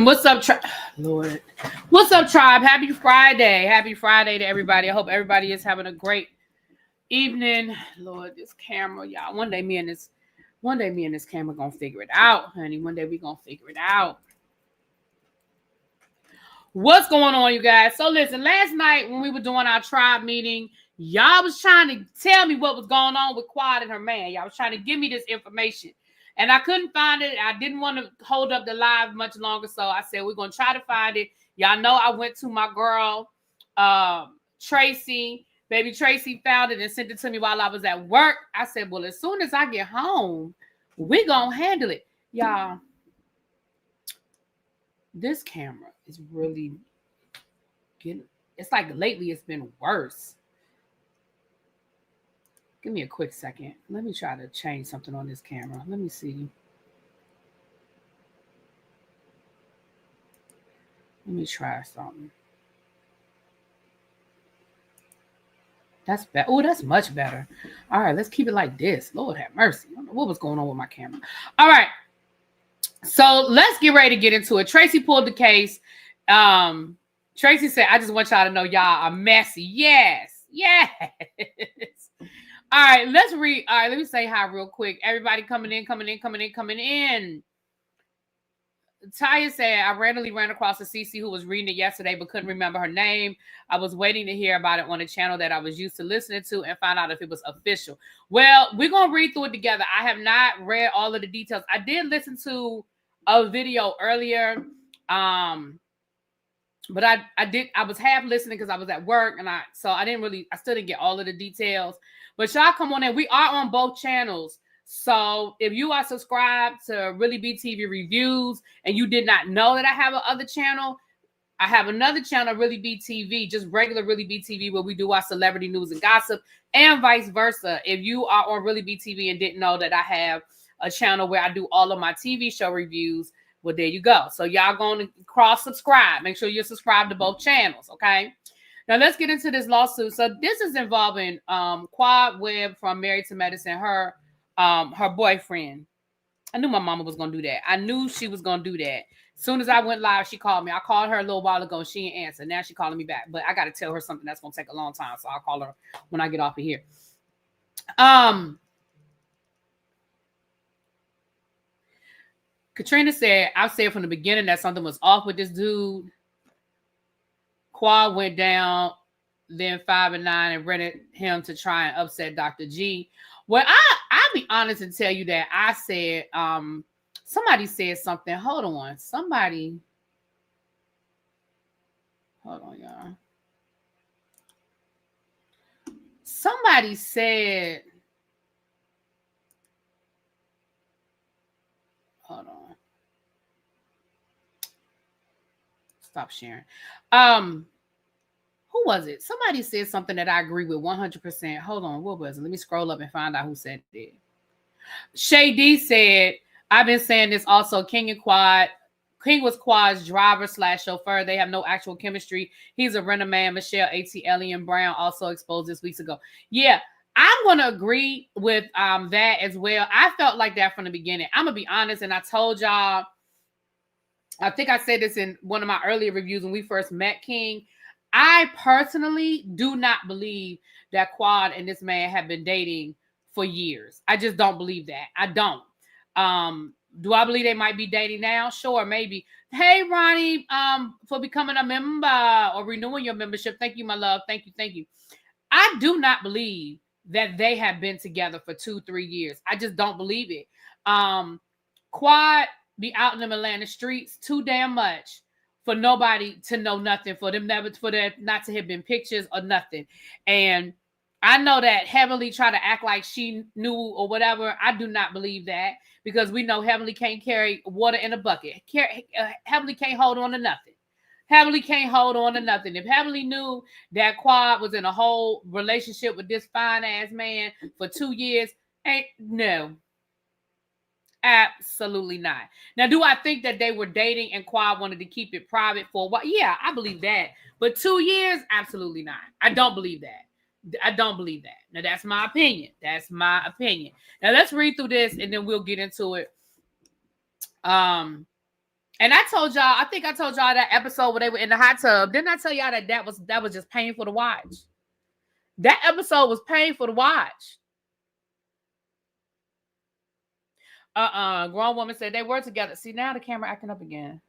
What's up, Lord? What's up, tribe? Happy Friday. Happy Friday to everybody. I hope everybody is having a great evening. Lord, this camera, y'all. One day me and this camera gonna figure it out, honey. One day we gonna figure it out. What's going on, you guys? So listen, last night when we were doing our tribe meeting, y'all was trying to tell me what was going on with Quad and her man. Y'all was trying to give me this information. And I couldn't find it. I didn't want to hold up the live much longer. So I said, we're going to try to find it. Y'all know I went to my girl, Tracy. Baby Tracy found it and sent it to me while I was at work. I said, well, as soon as I get home, we're going to handle it. Y'all, this camera is really getting, it's like lately it's been worse. Give me a quick second. Let me try to change something on this camera. Let me see. Let me try something. That's better. Oh, that's much better. All right, let's keep it like this. Lord have mercy. I don't know what was going on with my camera. All right. So let's get ready to get into it. Tracy pulled the case. Tracy said, I just want y'all to know y'all are messy. Yes. Yes. All right, let's read. All right, let me say hi real quick. Everybody coming in. Taya said, I randomly ran across a CC who was reading it yesterday but couldn't remember her name. I was waiting to hear about it on a channel that I was used to listening to and find out if it was official. Well, we're going to read through it together. I have not read all of the details. I did listen to a video earlier, but I was half listening because I was at work, and I still didn't get all of the details. But y'all come on in. We are on both channels. So if you are subscribed to Really Be TV Reviews and you did not know that I have another channel, I have another channel, Really Be TV, just regular Really Be TV, where we do our celebrity news and gossip, and vice versa. If you are on Really Be TV and didn't know that I have a channel where I do all of my TV show reviews, well, there you go. So y'all going to cross-subscribe. Make sure you're subscribed to both channels, okay? Now, let's get into this lawsuit. So this is involving Quad Webb from Married to Medicine, her boyfriend. I knew my mama was going to do that. I knew she was going to do that. As soon as I went live, she called me. I called her a little while ago. She didn't answer. Now she's calling me back. But I got to tell her something that's going to take a long time. So I'll call her when I get off of here. Katrina said, I've said from the beginning that something was off with this dude. Quad went down, then 5 and 9 and rented him to try and upset Dr. G. Well, I'll be honest and tell you that I said, somebody said something. Hold on, y'all. Somebody said, hold on. Stop sharing. Who was it? Somebody said something that I agree with 100%. Hold on, what was it? Let me scroll up and find out who said it. Shay D said, I've been saying this also. King was Quad's driver / chauffeur. They have no actual chemistry. He's a renter man. Michelle A.T. Alien Brown also exposed this weeks ago. Yeah, I'm going to agree with that as well. I felt like that from the beginning. I'm going to be honest, and I told y'all, I think I said this in one of my earlier reviews when we first met King. I personally do not believe that Quad and this man have been dating for years. I just don't believe that. I don't. Do I believe they might be dating now? Sure, maybe. Hey, Ronnie, for becoming a member or renewing your membership. Thank you, my love. Thank you. I do not believe that they have been together for 2-3 years. I just don't believe it. Quad be out in them Atlanta streets too damn much for nobody to know nothing, for there not to have been pictures or nothing. And I know that Heavenly tried to act like she knew or whatever. I do not believe that, because we know Heavenly can't carry water in a bucket. Heavenly can't hold on to nothing. Heavenly can't hold on to nothing. If Heavenly knew that Quad was in a whole relationship with this fine ass man for 2 years, no. Absolutely not. Now, do I think that they were dating and Quad wanted to keep it private for a while? Yeah, I believe that. But 2 years? Absolutely not. I don't believe that. I don't believe that. Now, that's my opinion. Now, let's read through this and then we'll get into it. And And I told y'all, I think I told y'all that episode where they were in the hot tub. Didn't I tell y'all that was just painful to watch? That episode was painful to watch. Grown woman said they were together. See, now the camera acting up again.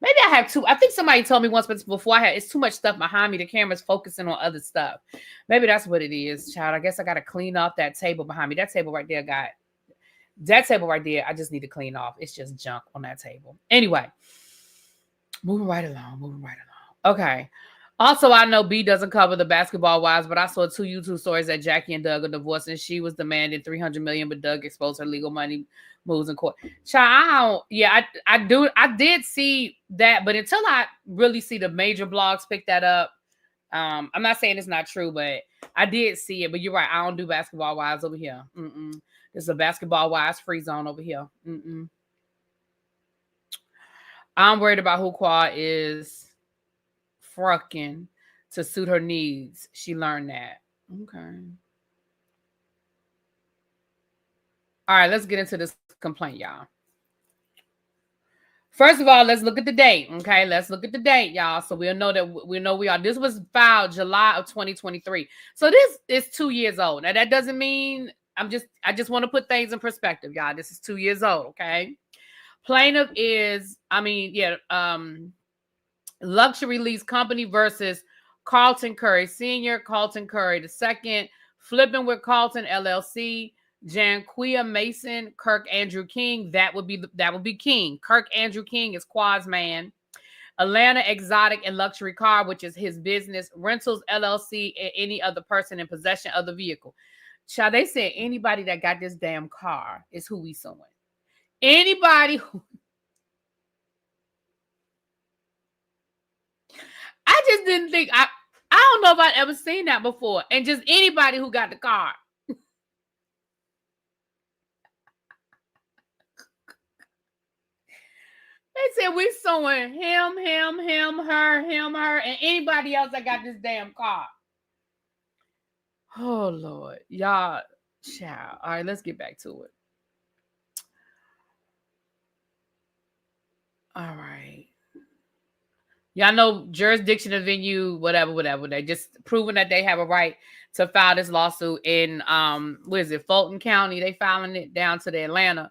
Maybe I have two. I think somebody told me once, but before it's too much stuff behind me. The camera's focusing on other stuff. Maybe that's what it is, child. I guess I got to clean off that table behind me. That table right there I just need to clean off. It's just junk on that table. Anyway, moving right along. Okay. Also, I know B doesn't cover the Basketball Wives, but I saw 2 YouTube stories that Jackie and Doug are divorced, and she was demanding $300 million, but Doug exposed her legal money moves in court. Child, I did see that, but until I really see the major blogs pick that up, I'm not saying it's not true, but I did see it. But you're right, I don't do Basketball Wives over here. There's a Basketball Wives free zone over here. I'm worried about who Quad is fucking to suit her needs. She learned that. Okay. All right, let's get into this complaint, y'all. First of all, let's look at the date. Okay, let's look at the date, y'all. So we'll know that we are. This was filed July of 2023. So this is 2 years old. Now that doesn't mean I just want to put things in perspective, y'all. This is 2 years old. Okay. Plaintiff is, Luxury Lease Company versus Carlton Curry Sr., Carlton Curry II, Flipping with Carlton LLC, Janquia Mason, Kirk Andrew King. That would be King. Kirk Andrew King is Quad's man. Atlanta Exotic and Luxury Car, which is his business. Rentals LLC, and any other person in possession of the vehicle. Child, they said anybody that got this damn car is who we suing. Anybody who... I just didn't think, I don't know if I'd ever seen that before. And just anybody who got the car. They said we suing him, her, and anybody else that got this damn car. Oh, Lord. Y'all, child. All right, let's get back to it. All right. Y'all know jurisdiction of venue, whatever. They just proving that they have a right to file this lawsuit in, Fulton County. They filing it down to the Atlanta.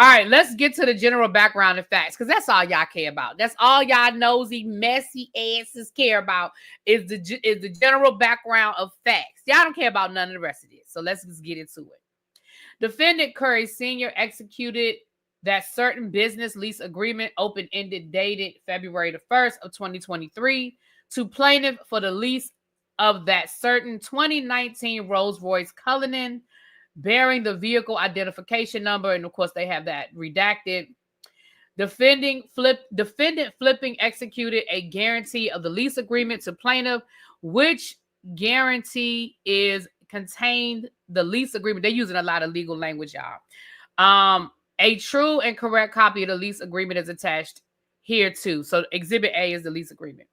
All right, let's get to the general background and facts, because that's all y'all care about. That's all y'all nosy, messy asses care about is the general background of facts. Y'all don't care about none of the rest of this. So let's just get into it. Defendant Curry Sr. executed that certain business lease agreement, open-ended, dated February the 1st of 2023, to plaintiff for the lease of that certain 2019 Rolls-Royce Cullinan, bearing the vehicle identification number, and of course they have that redacted. Defendant Flipping executed a guarantee of the lease agreement to plaintiff, which guarantee is contained the lease agreement. They're using a lot of legal language, y'all. A true and correct copy of the lease agreement is attached here too. So Exhibit A is the lease agreement.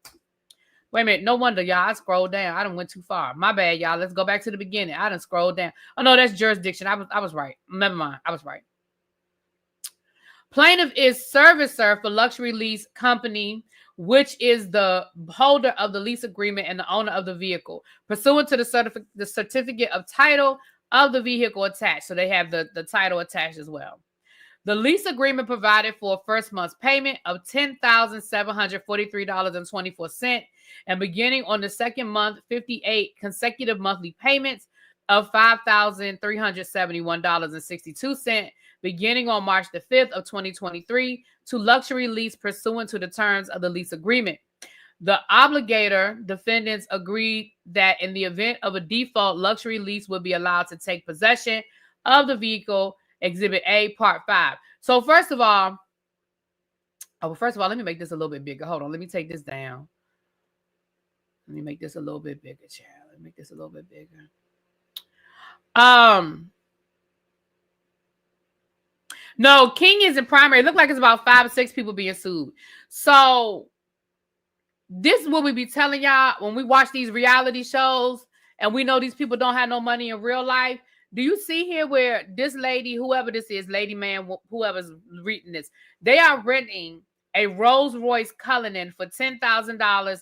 Wait a minute. No wonder, y'all. I scrolled down. I done went too far. My bad, y'all. Let's go back to the beginning. I done scrolled down. Oh, no, that's jurisdiction. I was right. Never mind. I was right. Plaintiff is servicer for Luxury Lease Company, which is the holder of the lease agreement and the owner of the vehicle, pursuant to the certificate of title of the vehicle attached. So they have the title attached as well. The lease agreement provided for a first month's payment of $10,743.24, and beginning on the second month, 58 consecutive monthly payments of $5,371.62, beginning on March the 5th of 2023, to Luxury Lease pursuant to the terms of the lease agreement. The obligator defendants agreed that in the event of a default, Luxury Lease would be allowed to take possession of the vehicle, Exhibit A, Part 5. So first of all, let me make this a little bit bigger. Hold on. Let me take this down. Let me make this a little bit bigger, child. Let me make this a little bit bigger. No, King isn't primary. It looked like it's about 5 or 6 people being sued. So this is what we be telling y'all when we watch these reality shows and we know these people don't have no money in real life. Do you see here where this lady, whoever this is, lady, man, whoever's reading this, they are renting a Rolls-Royce Cullinan for $10,000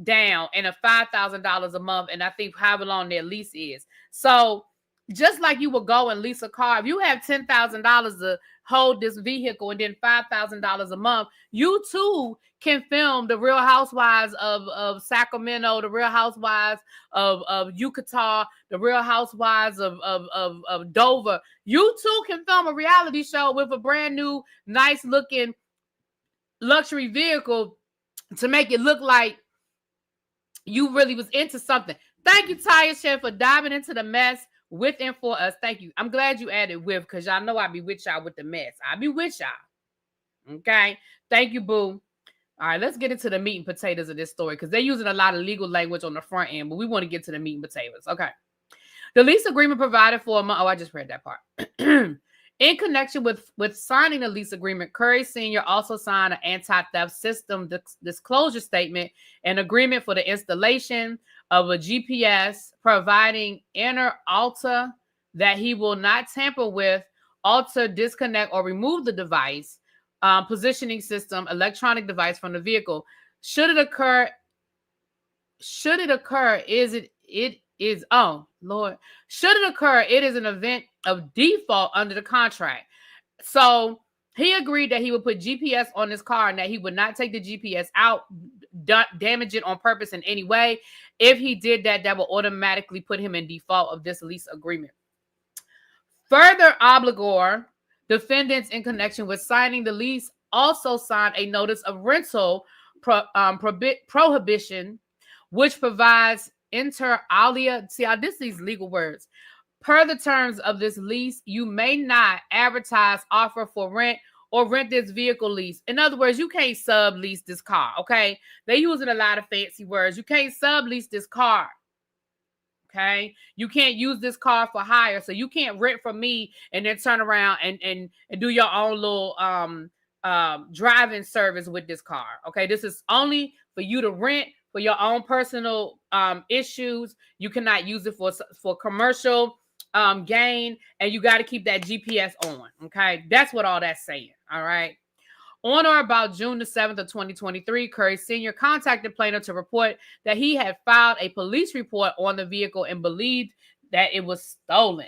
down and a $5,000 a month, and I think however long their lease is. So just like you would go and lease a car, if you have $10,000 to hold this vehicle and then $5,000 a month, you too can film the Real Housewives of Sacramento, the Real Housewives of Yucatan, the Real Housewives of Dover. You too can film a reality show with a brand new, nice looking luxury vehicle to make it look like you really was into something. Thank you, Taya Chef, for diving into the mess with and for us. Thank you. I'm glad you added with, because y'all know I be with y'all with the mess. I be with y'all. Okay. Thank you, boo. All right, let's get into the meat and potatoes of this story, because they're using a lot of legal language on the front end, but we want to get to the meat and potatoes. Okay. The lease agreement provided for a month. Oh, I just read that part. In connection with signing the lease agreement, Curry Sr. also signed an anti-theft system disclosure statement, an agreement for the installation of a GPS, providing inner alter that he will not tamper with, alter, disconnect, or remove the device, positioning system, electronic device from the vehicle. Should it occur, should it occur it is an event of default under the contract. So he agreed that he would put GPS on his car and that he would not take the GPS out, damage it on purpose in any way. If he did that, that will automatically put him in default of this lease agreement. Further, obligor defendants in connection with signing the lease also signed a notice of rental prohibition, which provides inter alia. See, these legal words. Per the terms of this lease, you may not advertise, offer for rent, or rent this vehicle lease. In other words, you can't sublease this car, okay? They're using a lot of fancy words. You can't sublease this car, okay? You can't use this car for hire, so you can't rent from me and then turn around and do your own little driving service with this car, okay? This is only for you to rent for your own personal issues. You cannot use it for commercial gain, and you got to keep that GPS on, okay? That's what all that's saying, all right? On or about June the 7th of 2023, Curry Sr. contacted plaintiff to report that he had filed a police report on the vehicle and believed that it was stolen.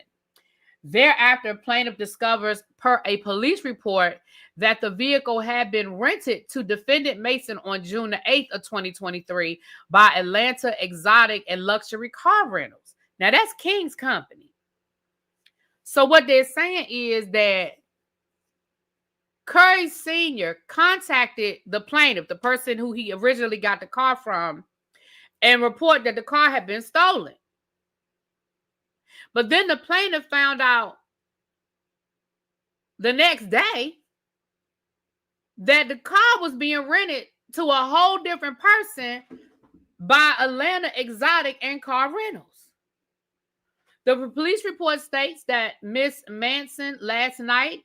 Thereafter, plaintiff discovers, per a police report, that the vehicle had been rented to defendant Mason on June the 8th of 2023 by Atlanta Exotic and Luxury Car Rentals. Now, that's King's company. So what they're saying is that Curry Sr. contacted the plaintiff, the person who he originally got the car from, and reported that the car had been stolen. But then the plaintiff found out the next day that the car was being rented to a whole different person by Atlanta Exotic and Car Rentals. The police report states that Miss Manson last night,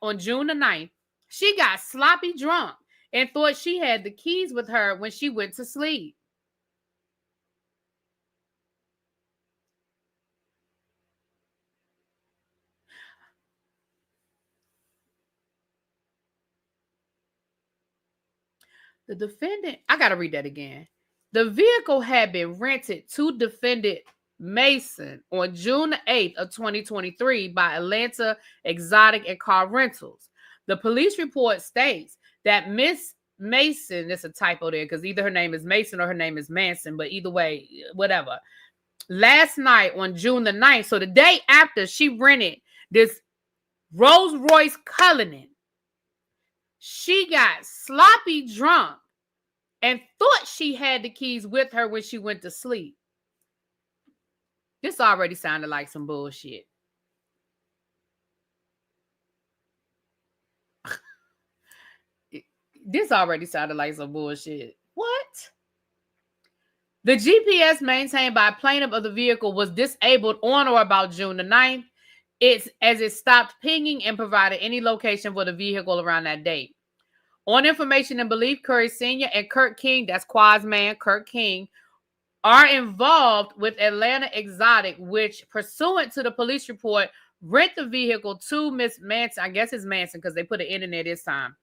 on June the 9th, she got sloppy drunk and thought she had the keys with her when she went to sleep. The defendant, I got to read that again. The vehicle had been rented to defendant Mason on June 8th of 2023 by Atlanta Exotic and Car Rentals. The police report states that Miss Mason, there's a typo there because either her name is Mason or her name is Manson, but either way, whatever. Last night on June the 9th, so the day after she rented this Rolls-Royce Cullinan, she got sloppy drunk and thought she had the keys with her when she went to sleep. This already sounded like some bullshit. This already sounded like some bullshit. What? The GPS maintained by plaintiff of the vehicle was disabled on or about June the 9th. As it stopped pinging and provided any location for the vehicle around that date. On information and belief, Curry Sr. and Kurt King, that's Quad's man, Kurt King, are involved with Atlanta Exotic, which, pursuant to the police report, rent the vehicle to Miss Manson. I guess it's Manson because they put an N in there this time.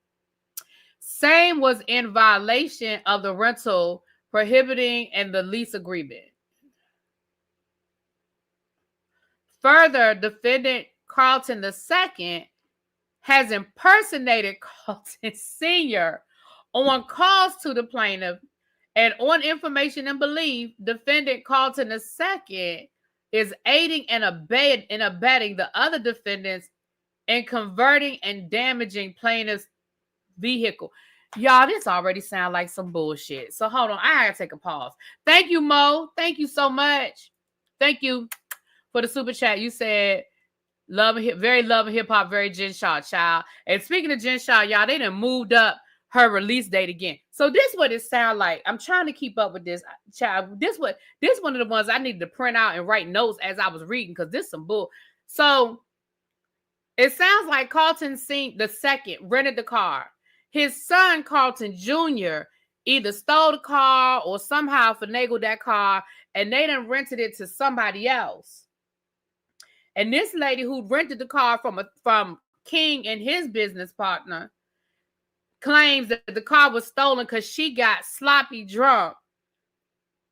Same was in violation of the rental prohibiting and the lease agreement. Further, defendant Carlton II has impersonated Carlton Sr. on calls to the plaintiff, and on information and belief, defendant Carlton II is aiding and abetting the other defendants in converting and damaging plaintiff's vehicle. Y'all, this already sounds like some bullshit. So hold on, I gotta take a pause. Thank you, Mo. Thank you so much. Thank you for the super chat. You said very loving hip hop, very Jen Shaw, child. And speaking of Jen Shaw, y'all, they done moved up her release date again. So this what it sound like. I'm trying to keep up with this, child. This one of the ones I needed to print out and write notes as I was reading, because this some bull. So it sounds like Carlton II rented the car. His son, Carlton Jr., either stole the car or somehow finagled that car, and they done rented it to somebody else. And this lady who rented the car from King and his business partner claims that the car was stolen because she got sloppy drunk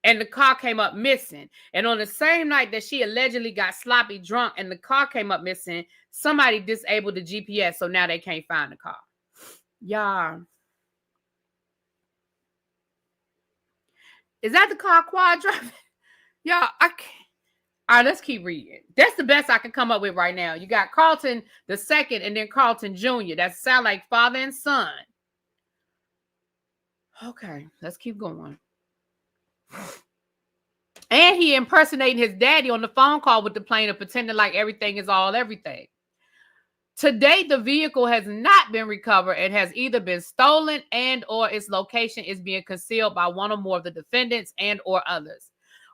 and the car came up missing. And on the same night that she allegedly got sloppy drunk and the car came up missing, somebody disabled the GPS, so now they can't find the car. Y'all. Is that the car quad driving? Y'all, I can't. All right, let's keep reading. That's the best I can come up with right now. You got Carlton II and then Carlton Jr. That sound like father and son. Okay, let's keep going. And he impersonating his daddy on the phone call with the plaintiff, pretending like everything is all everything. To date, the vehicle has not been recovered and has either been stolen and or its location is being concealed by one or more of the defendants and or others.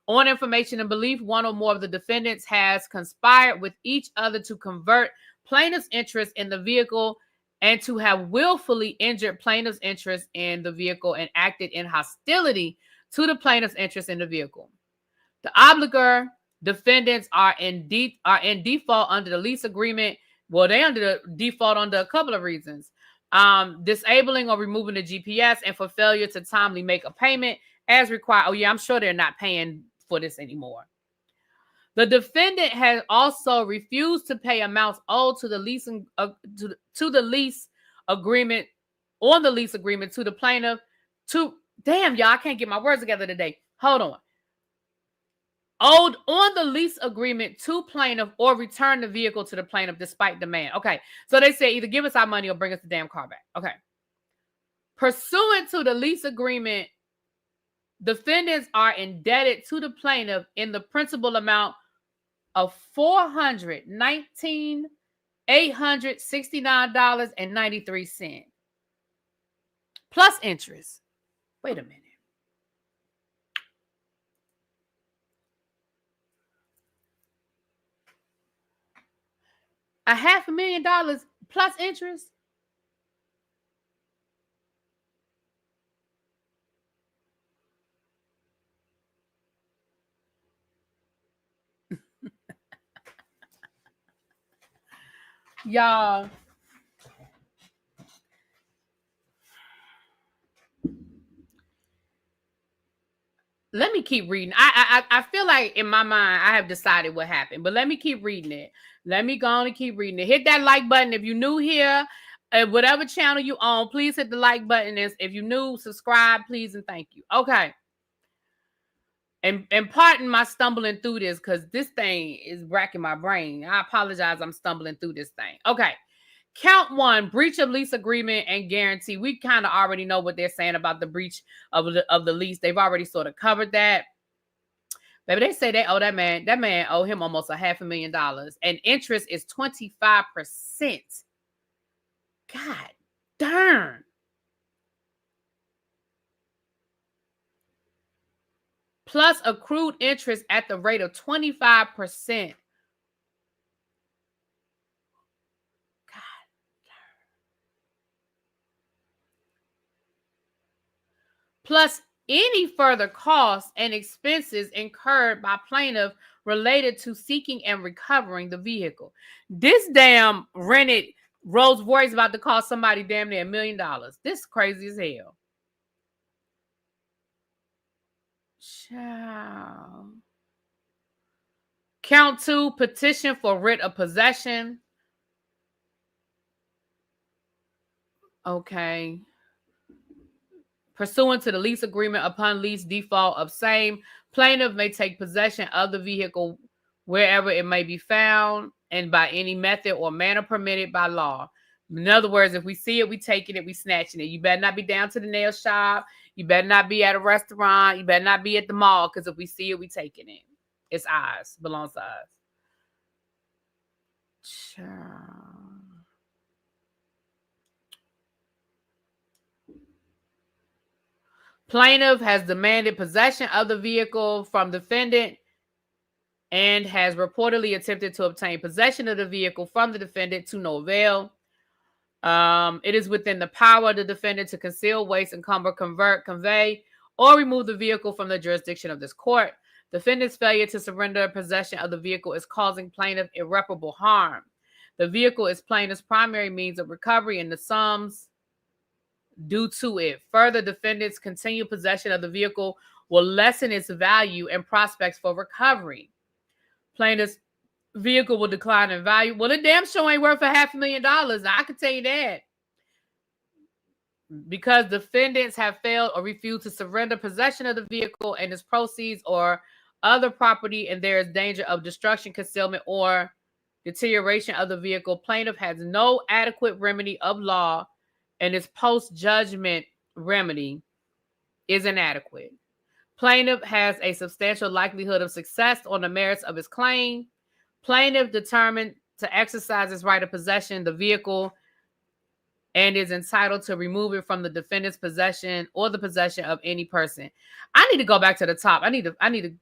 On information and belief, one or more of the defendants has conspired with each other to convert plaintiff's interest in the vehicle and to have willfully injured plaintiff's interest in the vehicle and acted in hostility to the plaintiff's interest in the vehicle. The obligor defendants are in default under the lease agreement. Well, they're under the default under a couple of reasons. Disabling or removing the GPS and for failure to timely make a payment as required. Oh, yeah, I'm sure they're not paying for this anymore. The defendant has also refused to pay amounts owed to the lease to the lease agreement on the lease agreement to the plaintiff. Damn, y'all, I can't get my words together today. Hold on. Owed on the lease agreement to plaintiff or return the vehicle to the plaintiff despite demand. Okay, so they say either give us our money or bring us the damn car back. Okay. Pursuant to the lease agreement, defendants are indebted to the plaintiff in the principal amount of $419,869.93 plus interest. Wait a minute. $500,000 plus interest? Y'all, let me keep reading. I feel like in my mind I have decided what happened, but let me keep reading it. Let me go on and keep reading it. Hit that like button if you're new here. Whatever channel you on, please hit the like button. If you're new, subscribe, please, and thank you. Okay. And pardon my stumbling through this because this thing is racking my brain. I apologize. I'm stumbling through this thing. Okay. Count 1, breach of lease agreement and guarantee. We kind of already know what they're saying about the breach of the lease. They've already sort of covered that. Baby, they say they owe that man owe him almost $500,000. And interest is 25%. God darn. Plus accrued interest at the rate of 25%. Plus any further costs and expenses incurred by plaintiff related to seeking and recovering the vehicle. This damn rented Rolls Royce about to cost somebody damn near $1 million. This is crazy as hell. Child. Count 2, petition for writ of possession. Okay. Pursuant to the lease agreement, upon lease default of same, plaintiff may take possession of the vehicle wherever it may be found and by any method or manner permitted by law. In other words, if we see it, we taking it, we snatching it. You better not be down to the nail shop. You better not be at a restaurant. You better not be at the mall, because if we see it, we taking it. It's ours. Belongs to us. Child. Plaintiff has demanded possession of the vehicle from defendant and has reportedly attempted to obtain possession of the vehicle from the defendant to no avail. It is within the power of the defendant to conceal, waste, encumber, convert, convey, or remove the vehicle from the jurisdiction of this court. Defendant's failure to surrender possession of the vehicle is causing plaintiff irreparable harm. The vehicle is plaintiff's primary means of recovery, and the sums due to it. Further, defendant's continued possession of the vehicle will lessen its value and prospects for recovery. Plaintiff's vehicle will decline in value. Well, it damn sure ain't worth $500,000. I can tell you that. Because defendants have failed or refused to surrender possession of the vehicle and its proceeds or other property, and there is danger of destruction, concealment, or deterioration of the vehicle, plaintiff has no adequate remedy of law, and its post-judgment remedy is inadequate. Plaintiff has a substantial likelihood of success on the merits of his claim. Plaintiff determined to exercise his right of possession of the vehicle and is entitled to remove it from the defendant's possession or the possession of any person. I need to go back to the top. I need to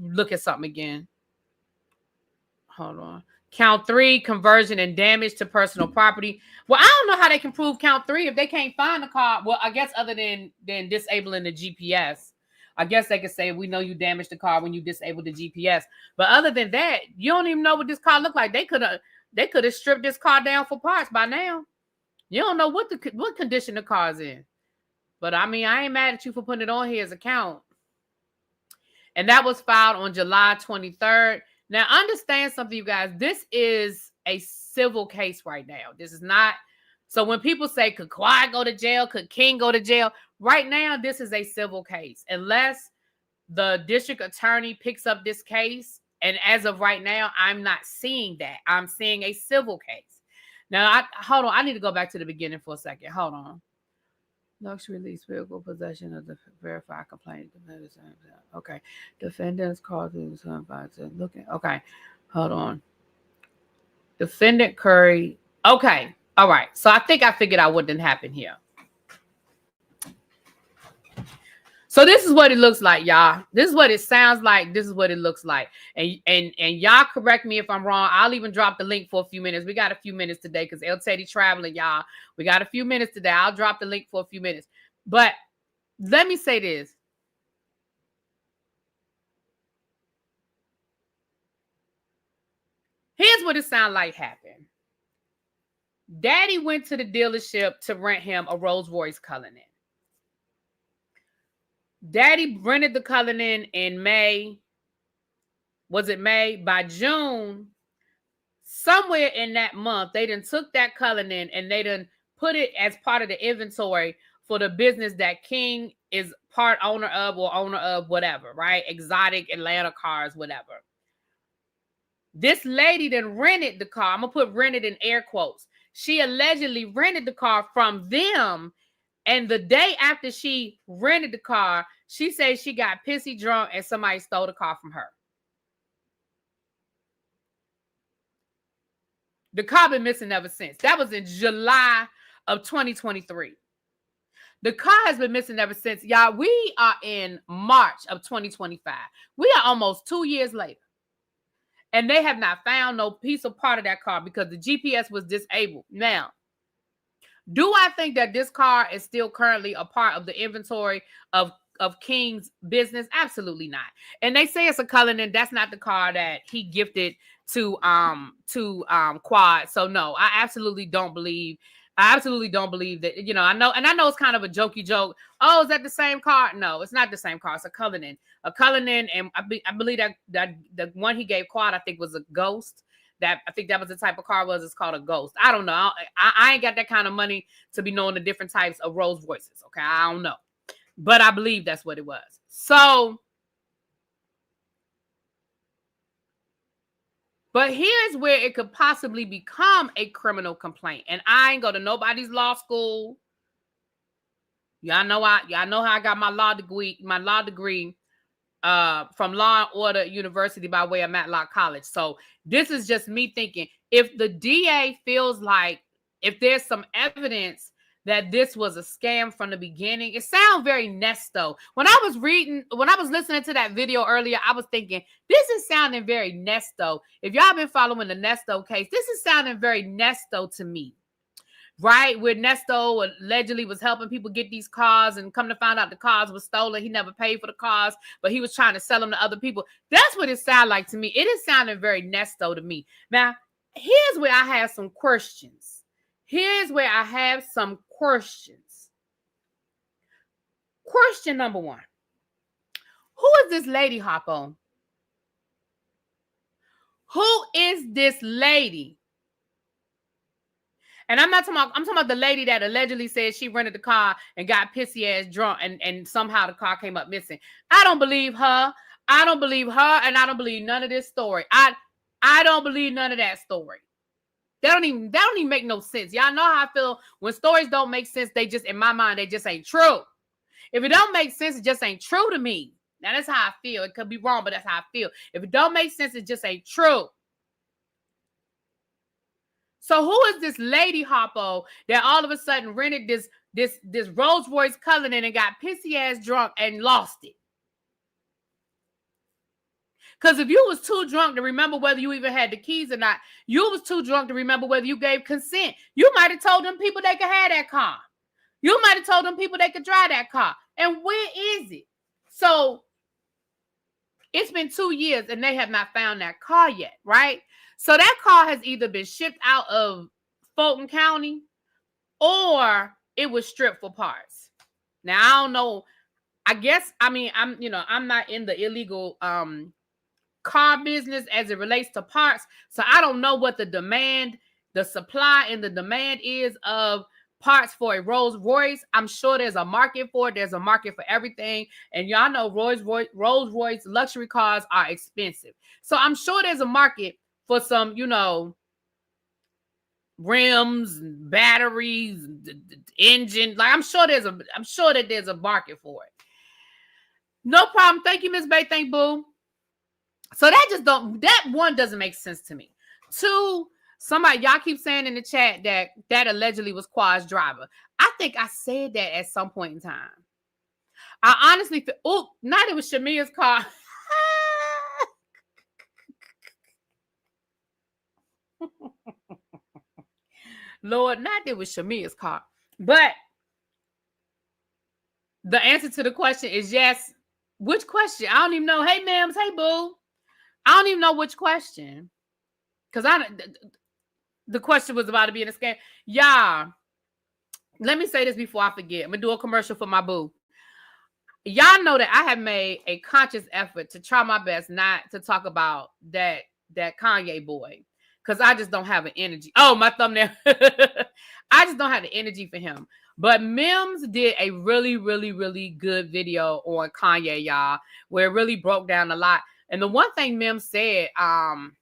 look at something again. Hold on. Count 3, conversion and damage to personal property. Well, I don't know how they can prove count 3 if they can't find the car. Well, I guess other than disabling the GPS. I guess they could say, we know you damaged the car when you disabled the GPS. But other than that, you don't even know what this car looked like. They could have stripped this car down for parts by now. You don't know what condition the car's in. But I mean, I ain't mad at you for putting it on here as a count. And that was filed on July 23rd. Now, understand something, you guys. This is a civil case right now. This is not. So when people say, could Kawhi go to jail? Could King go to jail? Right now, this is a civil case. Unless the district attorney picks up this case. And as of right now, I'm not seeing that. I'm seeing a civil case. Now, hold on. I need to go back to the beginning for a second. Hold on. Luxury lease vehicle possession of the verified complaint. Okay. Defendant's causing looking. Okay. Hold on. Defendant Curry. Okay. All right. So I think I figured out what didn't happen here. So this is what it looks like, y'all. This is what it sounds like. This is what it looks like. And y'all correct me if I'm wrong. I'll even drop the link for a few minutes. We got a few minutes today because El Teddy traveling, y'all. We got a few minutes today. I'll drop the link for a few minutes. But let me say this. Here's what it sounds like happened. Daddy went to the dealership to rent him a Rolls Royce Cullinan. Daddy rented the Cullinan in May. Was it May? By June, somewhere in that month, they done took that Cullinan and they done put it as part of the inventory for the business that King is part owner of or owner of, whatever, right? Exotic Atlanta cars, whatever. This lady then rented the car. I'm going to put rented in air quotes. She allegedly rented the car from them. And the day after she rented the car, she said she got pissy drunk and somebody stole the car from her. The car been missing ever since. That was in July of 2023. The car has been missing ever since. Y'all, we are in March of 2025. We are almost 2 years later. And they have not found no piece of part of that car because the GPS was disabled. Now, do I think that this car is still currently a part of the inventory of King's business? Absolutely not. And they say it's a Cullinan. That's not the car that he gifted to Quad. So no, I absolutely don't believe that, you know, I know it's kind of a jokey joke. Oh, is that the same car? No, it's not the same car. It's a Cullinan. And I believe that the one he gave Quad, I think, was a Ghost. I think that was the type of car it's called a Ghost. I don't know. I ain't got that kind of money to be knowing the different types of Rolls Royces. Okay, I don't know, but I believe that's what it was. So, but here's where it could possibly become a criminal complaint. And I ain't go to nobody's law school. Y'all know how I got my law degree from Law and Order University by way of Matlock College. So this is just me thinking, if the DA feels like, if there's some evidence that this was a scam from the beginning, it sounds very Nesto. When I was listening to that video earlier, I was thinking, this is sounding very Nesto. If y'all been following the Nesto case, this is sounding very Nesto to me. Right, where Nesto allegedly was helping people get these cars, and come to find out the cars were stolen. He never paid for the cars, but he was trying to sell them to other people. That's what it sounded like to me. It is sounding very Nesto to me. Now, here's where I have some questions. Question number one: who is this lady, Hoppo? Who is this lady? And I'm talking about the lady that allegedly said she rented the car and got pissy ass drunk, and somehow the car came up missing. I don't believe her. And I don't believe none of this story. I don't believe none of that story. That don't even make no sense. Y'all know how I feel when stories don't make sense. They just, in my mind, they just ain't true. If it don't make sense, it just ain't true to me. Now that's how I feel. It could be wrong, but that's how I feel. If it don't make sense, it just ain't true. So who is this lady, Hoppo, that all of a sudden rented this Rolls Royce Cullinan and got pissy ass drunk and lost it? Because if you was too drunk to remember whether you even had the keys or not, you was too drunk to remember whether you gave consent. You might have told them people they could have that car. You might have told them people they could drive that car. And where is it? So it's been 2 years and they have not found that car yet, right? So that car has either been shipped out of Fulton County or it was stripped for parts. Now, I don't know. I'm not in the illegal car business as it relates to parts. So I don't know what the supply and the demand is of parts for a Rolls Royce. I'm sure there's a market for it. There's a market for everything. And y'all know Rolls Royce luxury cars are expensive. So I'm sure there's a market for some, rims, batteries, engine. Like I'm sure that there's a market for it. No problem. Thank you, Miss Bay. Thank boo. So that one doesn't make sense to me. Two, y'all keep saying in the chat that allegedly was Quad's driver. I think I said that at some point in time. I honestly feel, not it was Shamia's car. Lord, not it was Shamia's car. But the answer to the question is yes. Which question? I don't even know. Hey, ma'ams. Hey, boo. I don't even know which question. Because the question was about to be in a scam. Y'all, let me say this before I forget. I'm going to do a commercial for my boo. Y'all know that I have made a conscious effort to try my best not to talk about that Kanye boy. Because I just don't have an energy. Oh, my thumbnail. I just don't have the energy for him. But Mims did a really, really, really good video on Kanye, y'all, where it really broke down a lot. And the one thing Mims said, and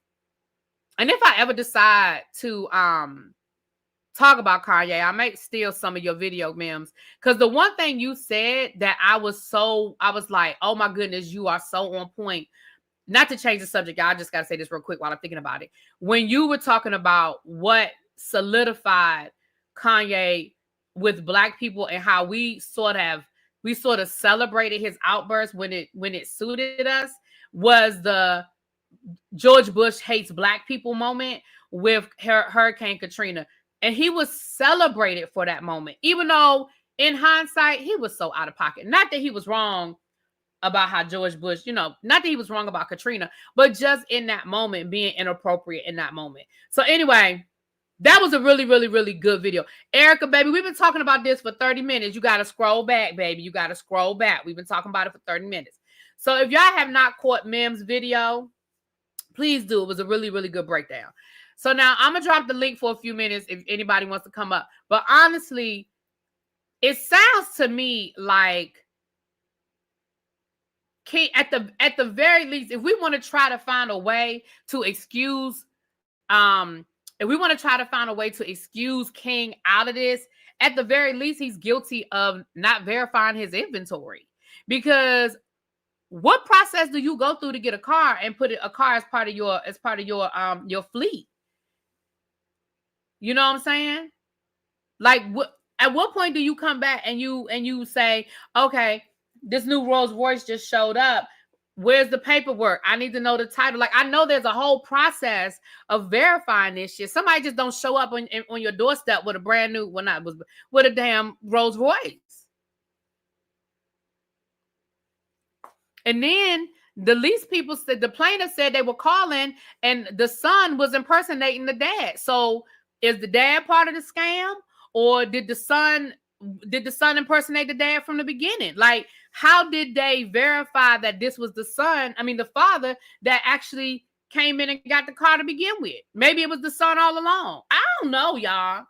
if I ever decide to talk about Kanye, I might steal some of your video, Mims. Because the one thing you said that I was like, oh my goodness, you are so on point. Not to change the subject, y'all, I just got to say this real quick while I'm thinking about it. When you were talking about what solidified Kanye with Black people and how we sort of celebrated his outburst when it suited us, was the George Bush hates Black people moment with Hurricane Katrina. And he was celebrated for that moment, even though in hindsight, he was so out of pocket. Not that he was wrong about how George Bush, not that he was wrong about Katrina, but just in that moment, being inappropriate in that moment. So anyway, that was a really, really, really good video. Erica, baby, we've been talking about this for 30 minutes. You got to scroll back, baby. You got to scroll back. We've been talking about it for 30 minutes. So if y'all have not caught Mim's video, please do. It was a really, really good breakdown. So now I'm going to drop the link for a few minutes if anybody wants to come up. But honestly, it sounds to me like at the very least, if we want to try to find a way to excuse if we want to try to find a way to excuse King out of this, at the very least, he's guilty of not verifying his inventory. Because what process do you go through to get a car and put a car as part of your fleet? You know what I'm saying? Like, at what point do you come back and you say, okay, this new Rolls Royce just showed up. Where's the paperwork? I need to know the title. Like, I know there's a whole process of verifying this shit. Somebody just don't show up on your doorstep with a brand new, with a damn Rolls Royce. And then the least people said, the plaintiff said they were calling and the son was impersonating the dad. So is the dad part of the scam, or did the son impersonate the dad from the beginning? Like, how did they verify that this was the father that actually came in and got the car to begin with? Maybe it was the son all along. I don't know, y'all.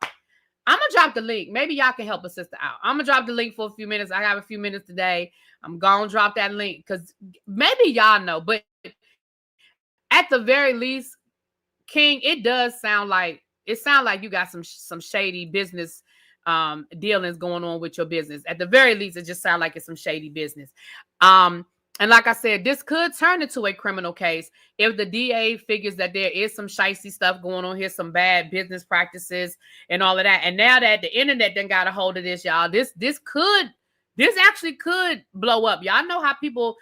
I'm going to drop the link. Maybe y'all can help a sister out. I'm going to drop the link for a few minutes. I have a few minutes today. I'm going to drop that link because maybe y'all know. But at the very least, King, it sound like you got some shady business dealings going on with your business. At the very least, it just sounds like it's some shady business. And like I said, this could turn into a criminal case if the DA figures that there is some shicey stuff going on here, some bad business practices and all of that. And now that the internet done got a hold of this, y'all, this actually could blow up. Y'all know how people,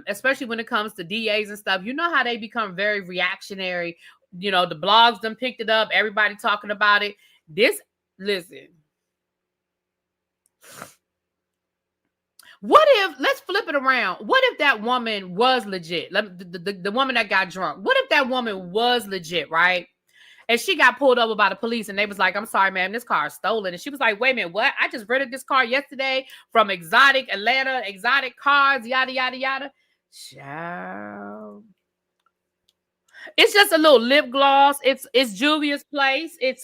especially when it comes to DAs and stuff, you know how they become very reactionary. The blogs done picked it up. Everybody talking about it. Listen. What if, let's flip it around. What if that woman was legit? The woman that got drunk. What if that woman was legit, right? And she got pulled over by the police and they was like, I'm sorry, ma'am, this car is stolen. And she was like, wait a minute, what? I just rented this car yesterday from Exotic Cars, yada, yada, yada. Child. It's just a little lip gloss. It's Julia's Place. It's,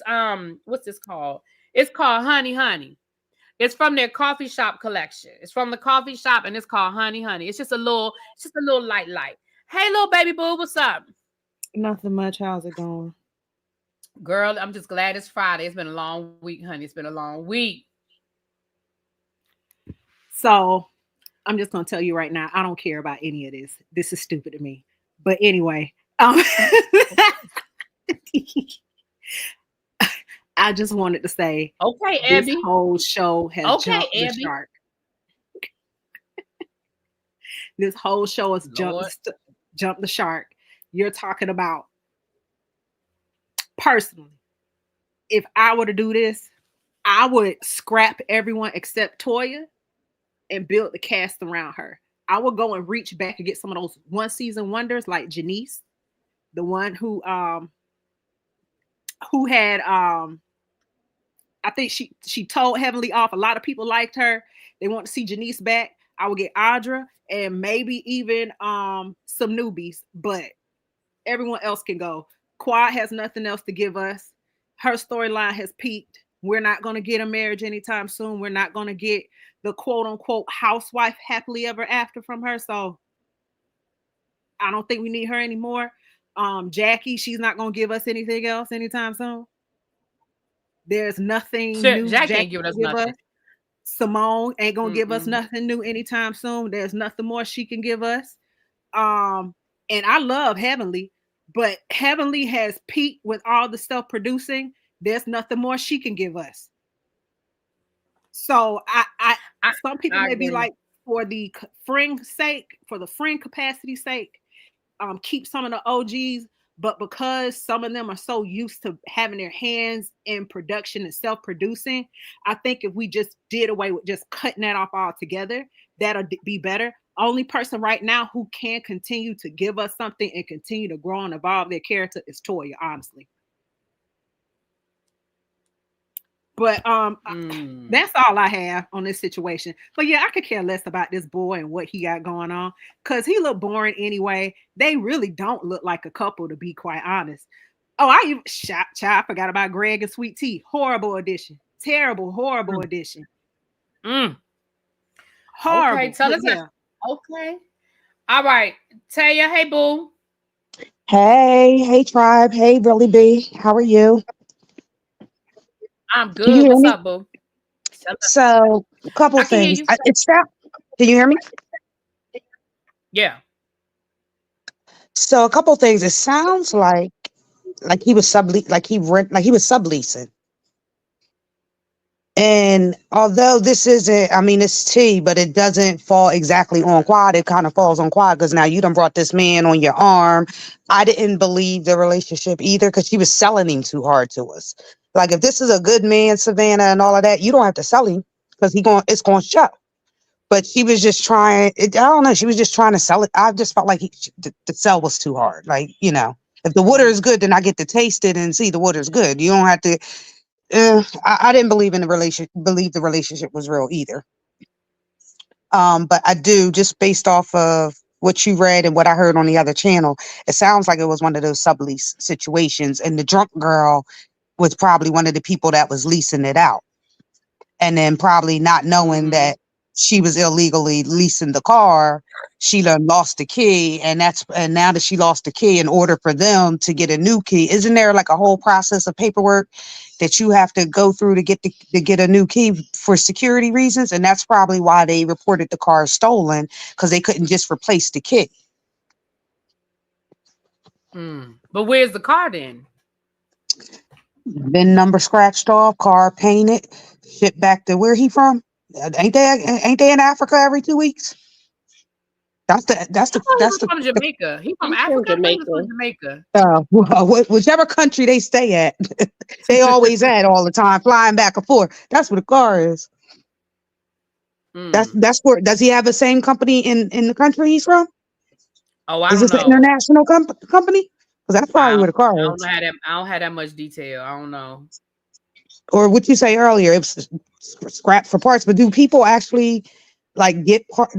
what's this called? It's called Honey Honey. It's from their coffee shop collection. It's from the coffee shop and it's called Honey Honey. It's just a little light. Hey, little baby boo, what's up? Nothing much. How's it going? Girl, I'm just glad it's Friday. It's been a long week, honey. It's been a long week. So I'm just going to tell you right now, I don't care about any of this. This is stupid to me. But anyway, I just wanted to say, okay, Abby. This whole show has jumped the shark. This whole show has jumped the shark. You're talking about, personally, if I were to do this, I would scrap everyone except Toya and build the cast around her. I would go and reach back and get some of those one season wonders like Janice, the one who had I think she told Heavenly off. A lot of people liked her. They want to see Janice back. I would get Audra and maybe even some newbies, but everyone else can go. Quad has nothing else to give us. Her storyline has peaked. We're not going to get a marriage anytime soon. We're not going to get the quote unquote housewife happily ever after from her. So I don't think we need her anymore. Jackie, she's not going to give us anything else anytime soon. There's nothing new. Jackie ain't giving us nothing. Simone ain't going to give us nothing new anytime soon. There's nothing more she can give us. And I love Heavenly, but Heavenly has peaked with all the stuff producing. There's nothing more she can give us. So some people may be like, for the friend sake, for the friend capacity sake, keep some of the OGs. But because some of them are so used to having their hands in production and self-producing, I think if we just did away with just cutting that off altogether, that'll be better. Only person right now who can continue to give us something and continue to grow and evolve their character is Toya, honestly. But that's all I have on this situation. But yeah, I could care less about this boy and what he got going on because he looked boring anyway. They really don't look like a couple, to be quite honest. Oh, I even I forgot about Greg and Sweet Tea. Horrible addition. Terrible, horrible addition. Horrible. Okay, tell us. Yeah. Okay. All right. Taya, hey boo. Hey tribe. Hey Really B. How are you? I'm Can you good. hear What's me? up, boo? So, a couple I can hear things. you. It's not. Can you hear me? Yeah. So, a couple things. It sounds like he was like he was subleasing. And although this isn't, I mean, it's tea, but it doesn't fall exactly on Quad. It kind of falls on Quad because now you done brought this man on your arm. I didn't believe the relationship either because she was selling him too hard to us. Like if this is a good man, Savannah, and all of that, you don't have to sell him because it's going to show. But she was just trying. I don't know. She was just trying to sell it. I just felt like the sell was too hard. Like if the water is good, then I get to taste it and see the water's good. You don't have to. I didn't believe in the relation. Believe the relationship was real either. But I do, just based off of what you read and what I heard on the other channel, it sounds like it was one of those sublease situations, and the drunk girl was probably one of the people that was leasing it out, and then probably not knowing that she was illegally leasing the car. She done lost the key, and now that she lost the key, in order for them to get a new key, isn't there like a whole process of paperwork that you have to go through to get a new key for security reasons? And that's probably why they reported the car stolen, because they couldn't just replace the key. But where's the car then? VIN number scratched off, car painted, shipped back to where he from. Ain't they in Africa every 2 weeks? That's From Jamaica. He from Africa. He was from Jamaica. Whichever country they stay at, they always at all the time, flying back and forth. That's what the car is. That's where. Does he have the same company in the country he's from? Oh, I is don't this know. an international company? Because that's probably where the car is. I don't have that much detail. I don't know. Or what you say earlier, it was scrap for parts. But do people actually like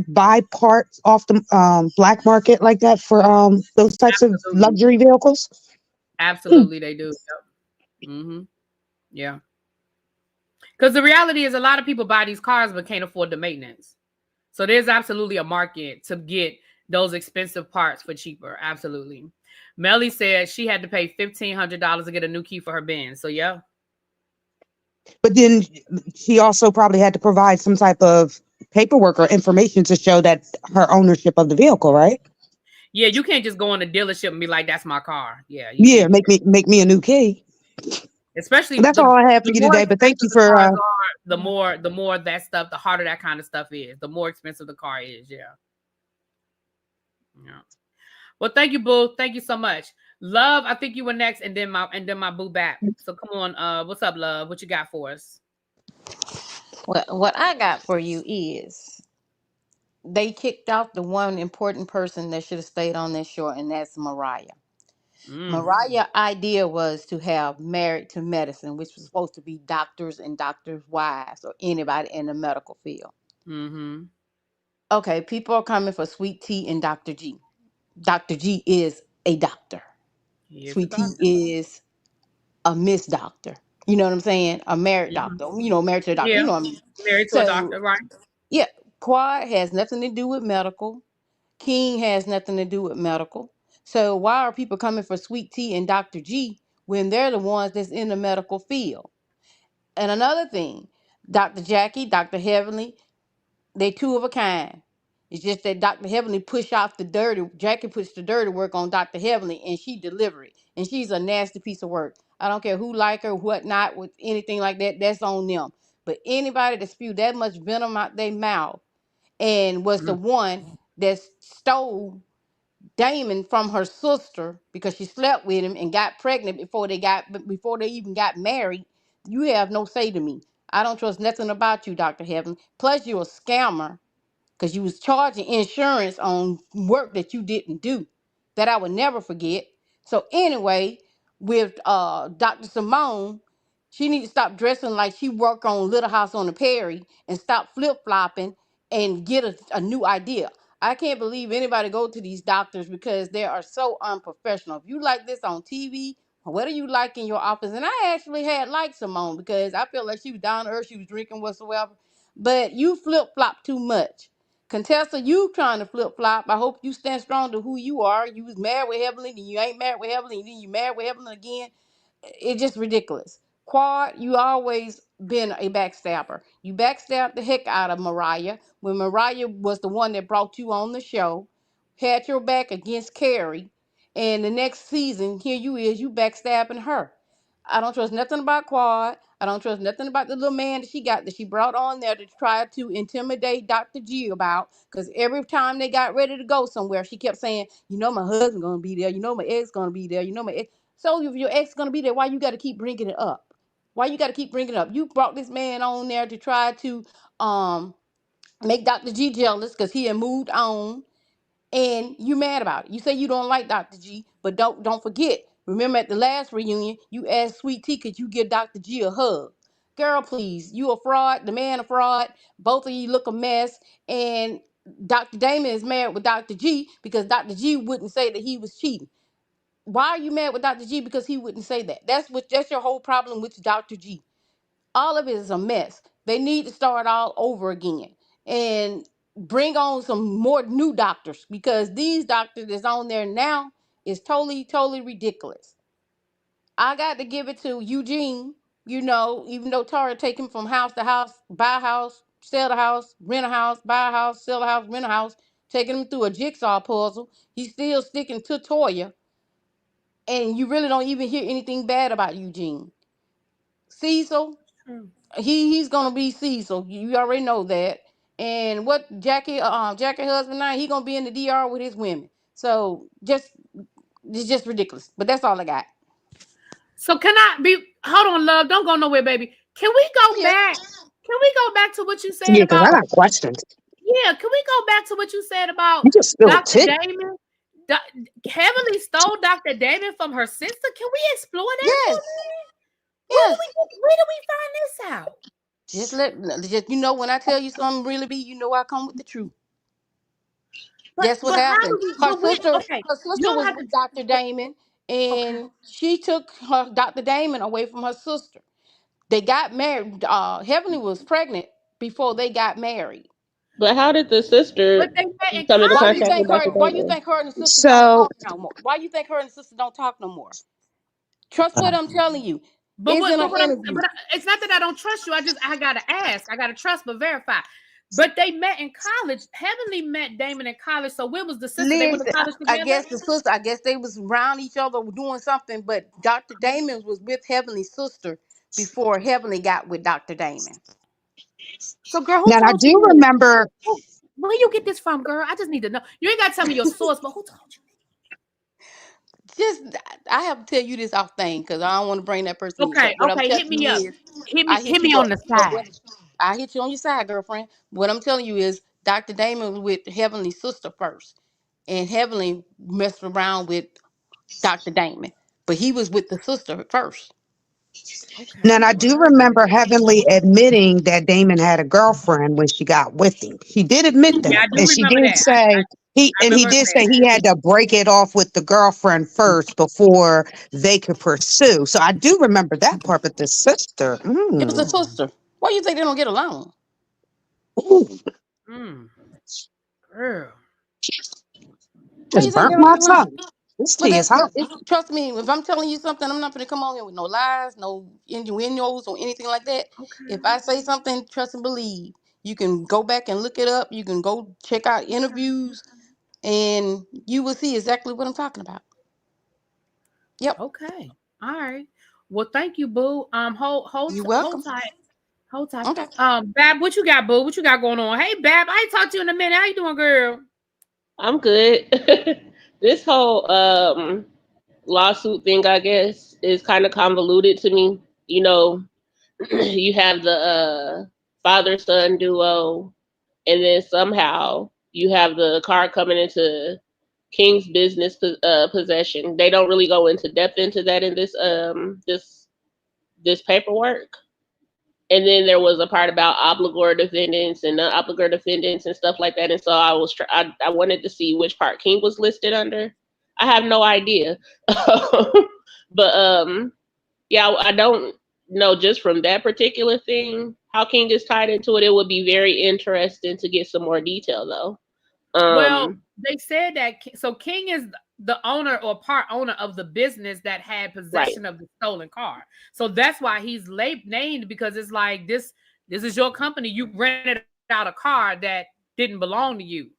buy parts off the black market like that for those types of luxury vehicles? Absolutely, they do. Yep. Yeah. Because the reality is a lot of people buy these cars but can't afford the maintenance. So there's absolutely a market to get those expensive parts for cheaper. Absolutely. Melly said she had to pay $1,500 to get a new key for her Benz. So yeah. But then she also probably had to provide some type of paperwork or information to show that her ownership of the vehicle, right? Yeah, you can't just go in the dealership and be like, "That's my car." Yeah, make me a new key. Especially that's all I have for you today. But thank you for the more that stuff, the harder that kind of stuff is, the more expensive the car is. Yeah. Well, thank you, boo. Thank you so much. Love, I think you were next, and then my boo back. So come on, what's up, love? What you got for us? Well, what I got for you is they kicked out the one important person that should have stayed on this show, and that's Mariah. Mariah's idea was to have Married to Medicine, which was supposed to be doctors and doctors' wives or anybody in the medical field. Okay, people are coming for Sweet Tea and Dr. G. Dr. G is a doctor. Sweet Tea is a Miss Doctor. You know what I'm saying? A married doctor. Married to a doctor. Yeah. You know what I mean? Married to a doctor, right? Yeah. Quad has nothing to do with medical. King has nothing to do with medical. So why are people coming for Sweet Tea and Dr. G when they're the ones that's in the medical field? And another thing, Dr. Jackie, Dr. Heavenly, they two of a kind. It's just that Dr. Heavenly Jackie puts the dirty work on Dr. Heavenly, and she deliver it. And she's a nasty piece of work. I don't care who like her, what not, with anything like that, that's on them. But anybody that spew that much venom out their mouth and was the one that stole Damon from her sister because she slept with him and got pregnant before they even got married, you have no say to me. I don't trust nothing about you, Dr. Heaven. Plus, you're a scammer because you was charging insurance on work that you didn't do that I would never forget. So anyway, with Dr. Simone, she need to stop dressing like she worked on Little House on the Prairie and stop flip-flopping and get a new idea. I can't believe anybody go to these doctors because they are so unprofessional. If you like this on TV, what do you like in your office? And I actually had liked Simone because I felt like she was down to earth, she was drinking whatsoever. But you flip-flop too much. Contessa, you trying to flip flop. I hope you stand strong to who you are. You was married with Heavenly, then you ain't married with Heavenly, and then you married with Heavenly again. It's just ridiculous. Quad, you always been a backstabber. You backstabbed the heck out of Mariah when Mariah was the one that brought you on the show, had your back against Carrie, and the next season, here you backstabbing her. I don't trust nothing about Quad. I don't trust nothing about the little man that she brought on there to try to intimidate Dr. G about. Because every time they got ready to go somewhere, she kept saying, "You know my husband gonna be there. You know my ex gonna be there. You know my ex." So if your ex gonna be there, why you got to keep bringing it up? Why you got to keep bringing it up? You brought this man on there to try to make Dr. G jealous because he had moved on and you mad about it. You say you don't like Dr. G, but don't forget. Remember at the last reunion, you asked Sweet Tea, could you give Dr. G a hug? Girl, please. You a fraud. The man a fraud. Both of you look a mess. And Dr. Damon is married with Dr. G because Dr. G wouldn't say that he was cheating. Why are you mad with Dr. G? Because he wouldn't say that. That's your whole problem with Dr. G. All of it is a mess. They need to start all over again and bring on some more new doctors because these doctors that's on there now is totally, totally ridiculous. I got to give it to Eugene, even though Tara take him from house to house, buy a house, sell the house, rent a house, buy a house, sell a house, rent a house, taking him through a jigsaw puzzle. He's still sticking to Toya, and you really don't even hear anything bad about Eugene. Cecil, he's gonna be Cecil. You already know that. And what Jackie husband now, he gonna be in the DR with his women. So it's just ridiculous. But that's all I got. So can I be? Hold on, love. Don't go nowhere, baby. Can we go Yeah. back? Can we go back to what you said Yeah, because I about? got questions. Yeah, can we go back to what you said about You just spilled Dr. tea. Damon? Heavenly stole Dr. Damon from her sister. Can we explore that for a Yes. minute? Yes. Where do we find this out? Just when I tell you something really be, I come with the truth. But That's what how happened. do we? Her But we sister, okay. her You sister don't was have to. with Dr. Damon, Okay. and she took her Dr. Damon away from her sister. They got married. Heavenly was pregnant before they got married. But how did the sister But they met in come into Why you college. contact think with her? Dr. Why you Davis? think her and the sister don't So, talk no more? Why you think her and the sister don't talk no more? Trust what I'm telling you. But It's what? in But an what I'm. interview. It's not that I don't trust you. I gotta ask. I gotta trust, but verify. But they met in college. Heavenly met Damon in college. So where was the sister? They went to Listen, college I together. guess the sister. I guess they was around each other doing something. But Dr. Damon was with Heavenly's sister before Heavenly got with Dr. Damon. So, girl, who now I told do you this? remember. Where you get this from, girl? I just need to know. You ain't got to tell me your source, but who told you? Just I have to tell you this off thing because I don't want to bring that person in. So Okay, what I'm okay, hit telling me you up. is, I hit Hit me you on up. the But what side. I hit you on your side, girlfriend. What I'm telling you is, Dr. Damon was with Heavenly's sister first, and Heavenly messed around with Dr. Damon, but he was with the sister first. Okay, Now, and I well, do remember Heavenly admitting that Damon had a girlfriend when she got with him. She did admit yeah, that, I do and she remember did that. say I he remember her did saying say that. he had to break it off with the girlfriend first before they could pursue. So I do remember that part. But the sister, It was a Mm, sister. Why you think they don't get along? ooh, mm, girl. Why you just think they burnt don't my get along? tongue. This But tea is hot. trust me, if I'm telling you something, I'm not going to come on here with no lies, no innuendos, or anything like that. If Okay. I say something, trust and believe. You can go back and look it up. You can go check out interviews, and you will see exactly what I'm talking about. Yep. Okay. All right. Well, thank you, Boo. You're Hold welcome. tight. Hold tight. Okay. Bab, what you got, Boo? What you got going on? Hey, Bab, I ain't talked to you in a minute. How you doing, girl? I'm good. This whole lawsuit thing, I guess, is kind of convoluted to me. You know, you have the father son duo, and then somehow you have the car coming into King's business possession. They don't really go into depth into that in this paperwork. And then there was a part about obligor defendants and non-obligor defendants and stuff like that. And so I wanted to see which part King was listed under. I have no idea, but yeah, I don't know just from that particular thing how King is tied into it. It would be very interesting to get some more detail, though. Well, they said that so King is the owner or part owner of the business that had possession of the stolen car. So that's why he's named, because it's like this is your company. You rented out a car that didn't belong to you.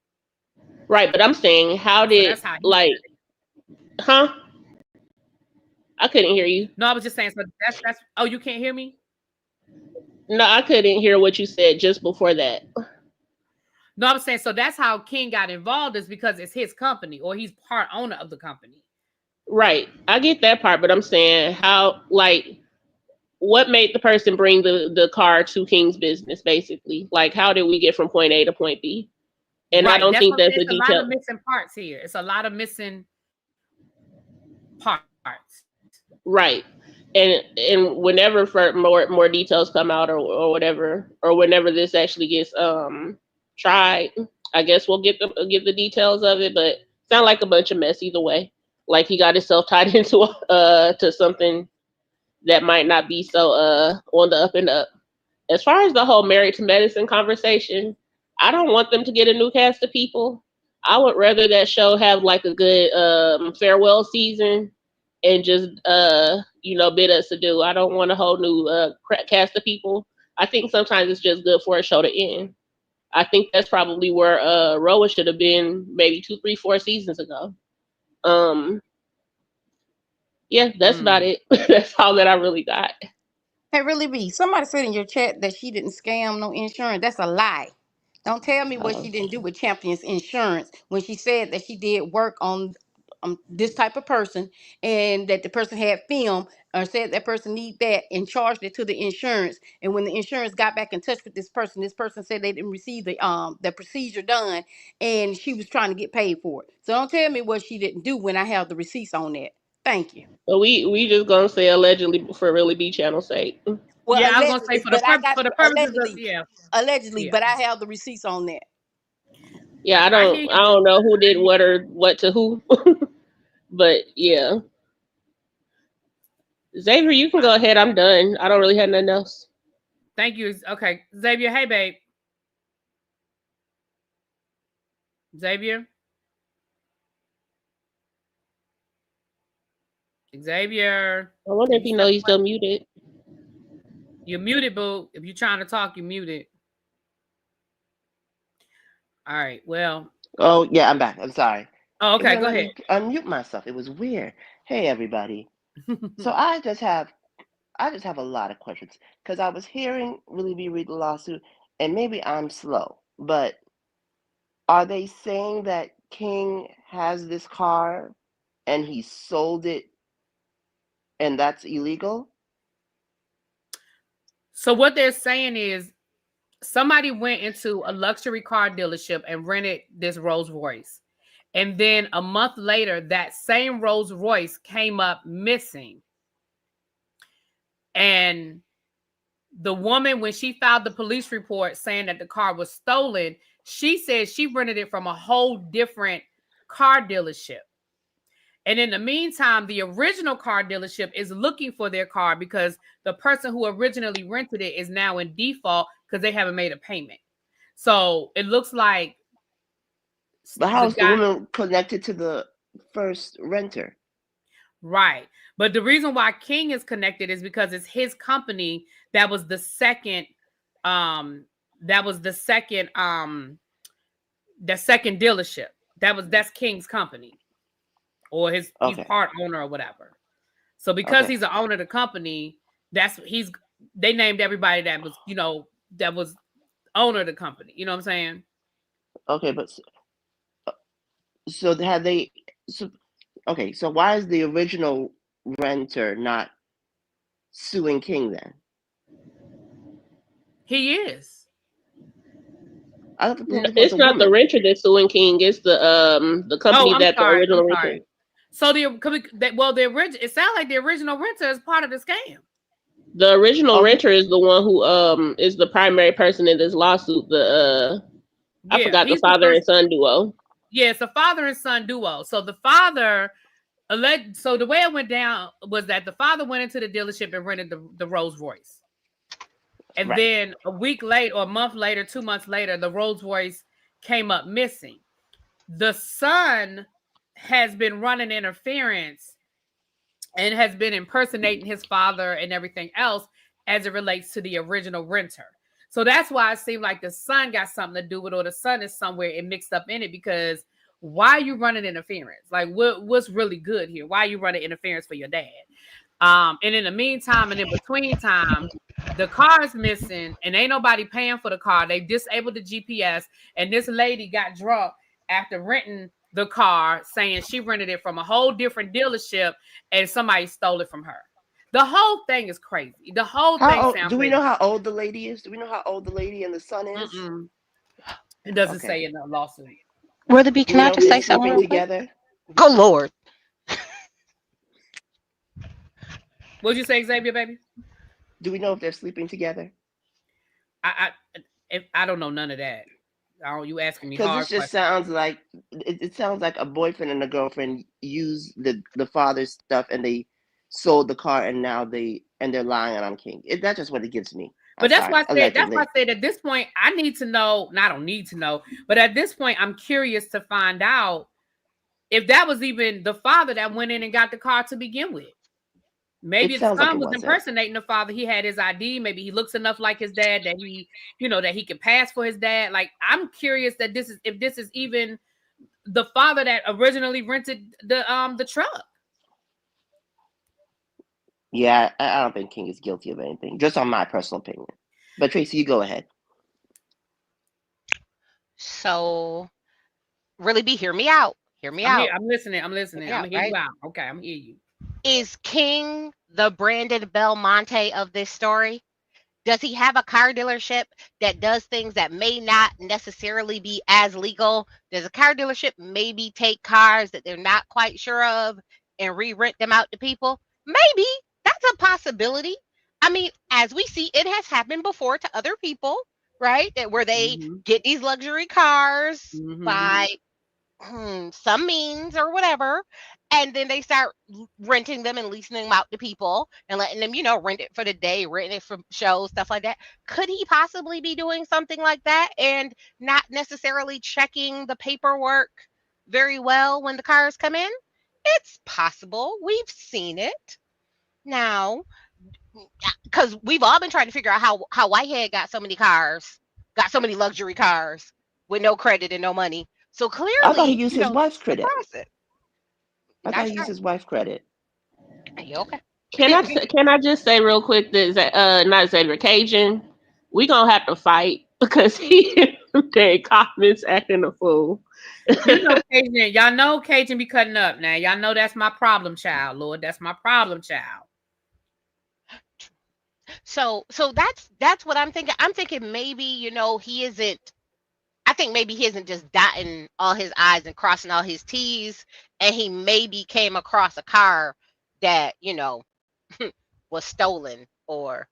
Right, but I'm saying how did huh? I couldn't hear you. No, I was just saying, so that's oh, you can't hear me? No, I couldn't hear what you said just before that. No, I'm saying, so that's how King got involved, is because it's his company, or he's part owner of the company. Right. I get that part, but I'm saying how, like, what made the person bring the car to King's business, basically? Like, how did we get from point A to point B? And I don't think that's a detail. It's a lot of missing parts here. It's a lot of missing parts. Right. And whenever for more details come out or whatever, or whenever this actually gets tried, I guess we'll get the details of it, but sound like a bunch of mess either way. Like he got himself tied into to something that might not be so on the up and up. As far as the whole Married to Medicine conversation, I don't want them to get a new cast of people. I would rather that show have like a good farewell season and just bid us adieu. I don't want a whole new cast of people. I think sometimes it's just good for a show to end. I think that's probably where Roa should have been maybe 2, 3, 4 seasons ago. Yeah, that's about it. That's all that I really got. Hey, Really B, somebody said in your chat that she didn't scam no insurance. That's a lie. Don't tell me what she didn't do with Champions Insurance when she said that she did work on this type of person, and that the person had film or said that person need that and charged it to the insurance. And when the insurance got back in touch with this person said they didn't receive the procedure done, and she was trying to get paid for it. So don't tell me what she didn't do when I have the receipts on that. Thank you. But we just gonna say allegedly for Really B channel sake. Well, yeah, I was gonna say for the purposes of allegedly, but I have the receipts on that. Yeah, I don't know who did what or what to who, but yeah. Xavier, you can go ahead. I'm done. I don't really have nothing else. Thank you. Okay, Xavier. Hey, babe. Xavier. Xavier. I wonder if you know he's still muted. You're muted, boo. If you're trying to talk, you're muted. All right. Well. Oh yeah, I'm back. I'm sorry. Oh, okay. Go ahead. Unmute myself. It was weird. Hey everybody. So I just have a lot of questions because I was hearing Really B read the lawsuit, and maybe I'm slow, but are they saying that King has this car and he sold it and that's illegal? So what they're saying is somebody went into a luxury car dealership and rented this Rolls Royce. And then a month later, that same Rolls Royce came up missing. And the woman, when she filed the police report saying that the car was stolen, she said she rented it from a whole different car dealership. And in the meantime, the original car dealership is looking for their car because the person who originally rented it is now in default because they haven't made a payment. So it looks like. But how is the woman connected to the first renter? Right. But the reason why King is connected is because it's his company that was the second dealership. That's King's company. Or he's part owner or whatever. So because he's the owner of the company, they named everybody that was owner of the company. You know what I'm saying? Okay, but so have they okay, so why is the original renter not suing King then? He is. I thought the plaintiff was It's a not the woman. renter that's suing King. It's the company I'm that the sorry. original I'm renter. sorry. So the original. It sounds like the original renter is part of the scam. The original Oh, renter is the one who is the primary person in this lawsuit. I forgot the he's father and son duo. Yeah, it's a father and son duo. So the father so the way it went down was that the father went into the dealership and rented the Rolls Royce. And then a week later, or a month later, 2 months later, the Rolls Royce came up missing. The son has been running interference and has been impersonating his father and everything else as it relates to the original renter. So that's why it seemed like the son got something to do with it, or the son is somewhere and mixed up in it, because why are you running interference? Like, what's really good here? Why are you running interference for your dad? And in the meantime, and in between time, the car is missing and ain't nobody paying for the car. They disabled the GPS, and this lady got drunk after renting the car, saying she rented it from a whole different dealership and somebody stole it from her. The whole thing is crazy. The whole thing sounds crazy. Do we know how old the lady is? Do we know how old the lady and the son is? It doesn't say in the lawsuit. Brother B, can I just say something real together? Quick? Oh, Lord. What'd you say, Xavier, baby? Do we know if they're sleeping together? I don't know none of that. You asking me hard because this just sounds like it sounds like a boyfriend and a girlfriend used the father's stuff and they sold the car and now they're lying on King. That's just what it gives me. But that's why I said at this point I need to know. I don't need to know, but at this point I'm curious to find out if that was even the father that went in and got the car to begin with. Maybe his son was impersonating the father. He had his ID. Maybe he looks enough like his dad that he can pass for his dad. Like, I'm curious that this is even the father that originally rented the truck. Yeah, I don't think King is guilty of anything, just on my personal opinion. But Tracy, you go ahead. So, really, hear me out. Hear me out. I'm listening. I'm going to hear you out. Okay, I'm going to hear you. Is King the Brandon Belmonte of this story? Does he have a car dealership that does things that may not necessarily be as legal? Does a car dealership maybe take cars that they're not quite sure of and re-rent them out to people? Maybe. That's a possibility. I mean, as we see, it has happened before to other people, right? Where they get these luxury cars by some means or whatever, and then they start renting them and leasing them out to people and letting them, rent it for the day, renting it for shows, stuff like that. Could he possibly be doing something like that and not necessarily checking the paperwork very well when the cars come in? It's possible. We've seen it. Now, because we've all been trying to figure out how Whitehead got so many luxury cars with no credit and no money. So clearly, I thought he used his wife's credit. I thought he used his wife's credit. Okay. Can I just say real quick that not Xavier Cajun, we gonna have to fight because he comments acting a fool. Cajun, y'all know Cajun be cutting up now. Y'all know that's my problem child, Lord. That's my problem child. So that's what I'm thinking. I'm thinking maybe he isn't. I think maybe he isn't just dotting all his I's and crossing all his T's, and he maybe came across a car that, was stolen or,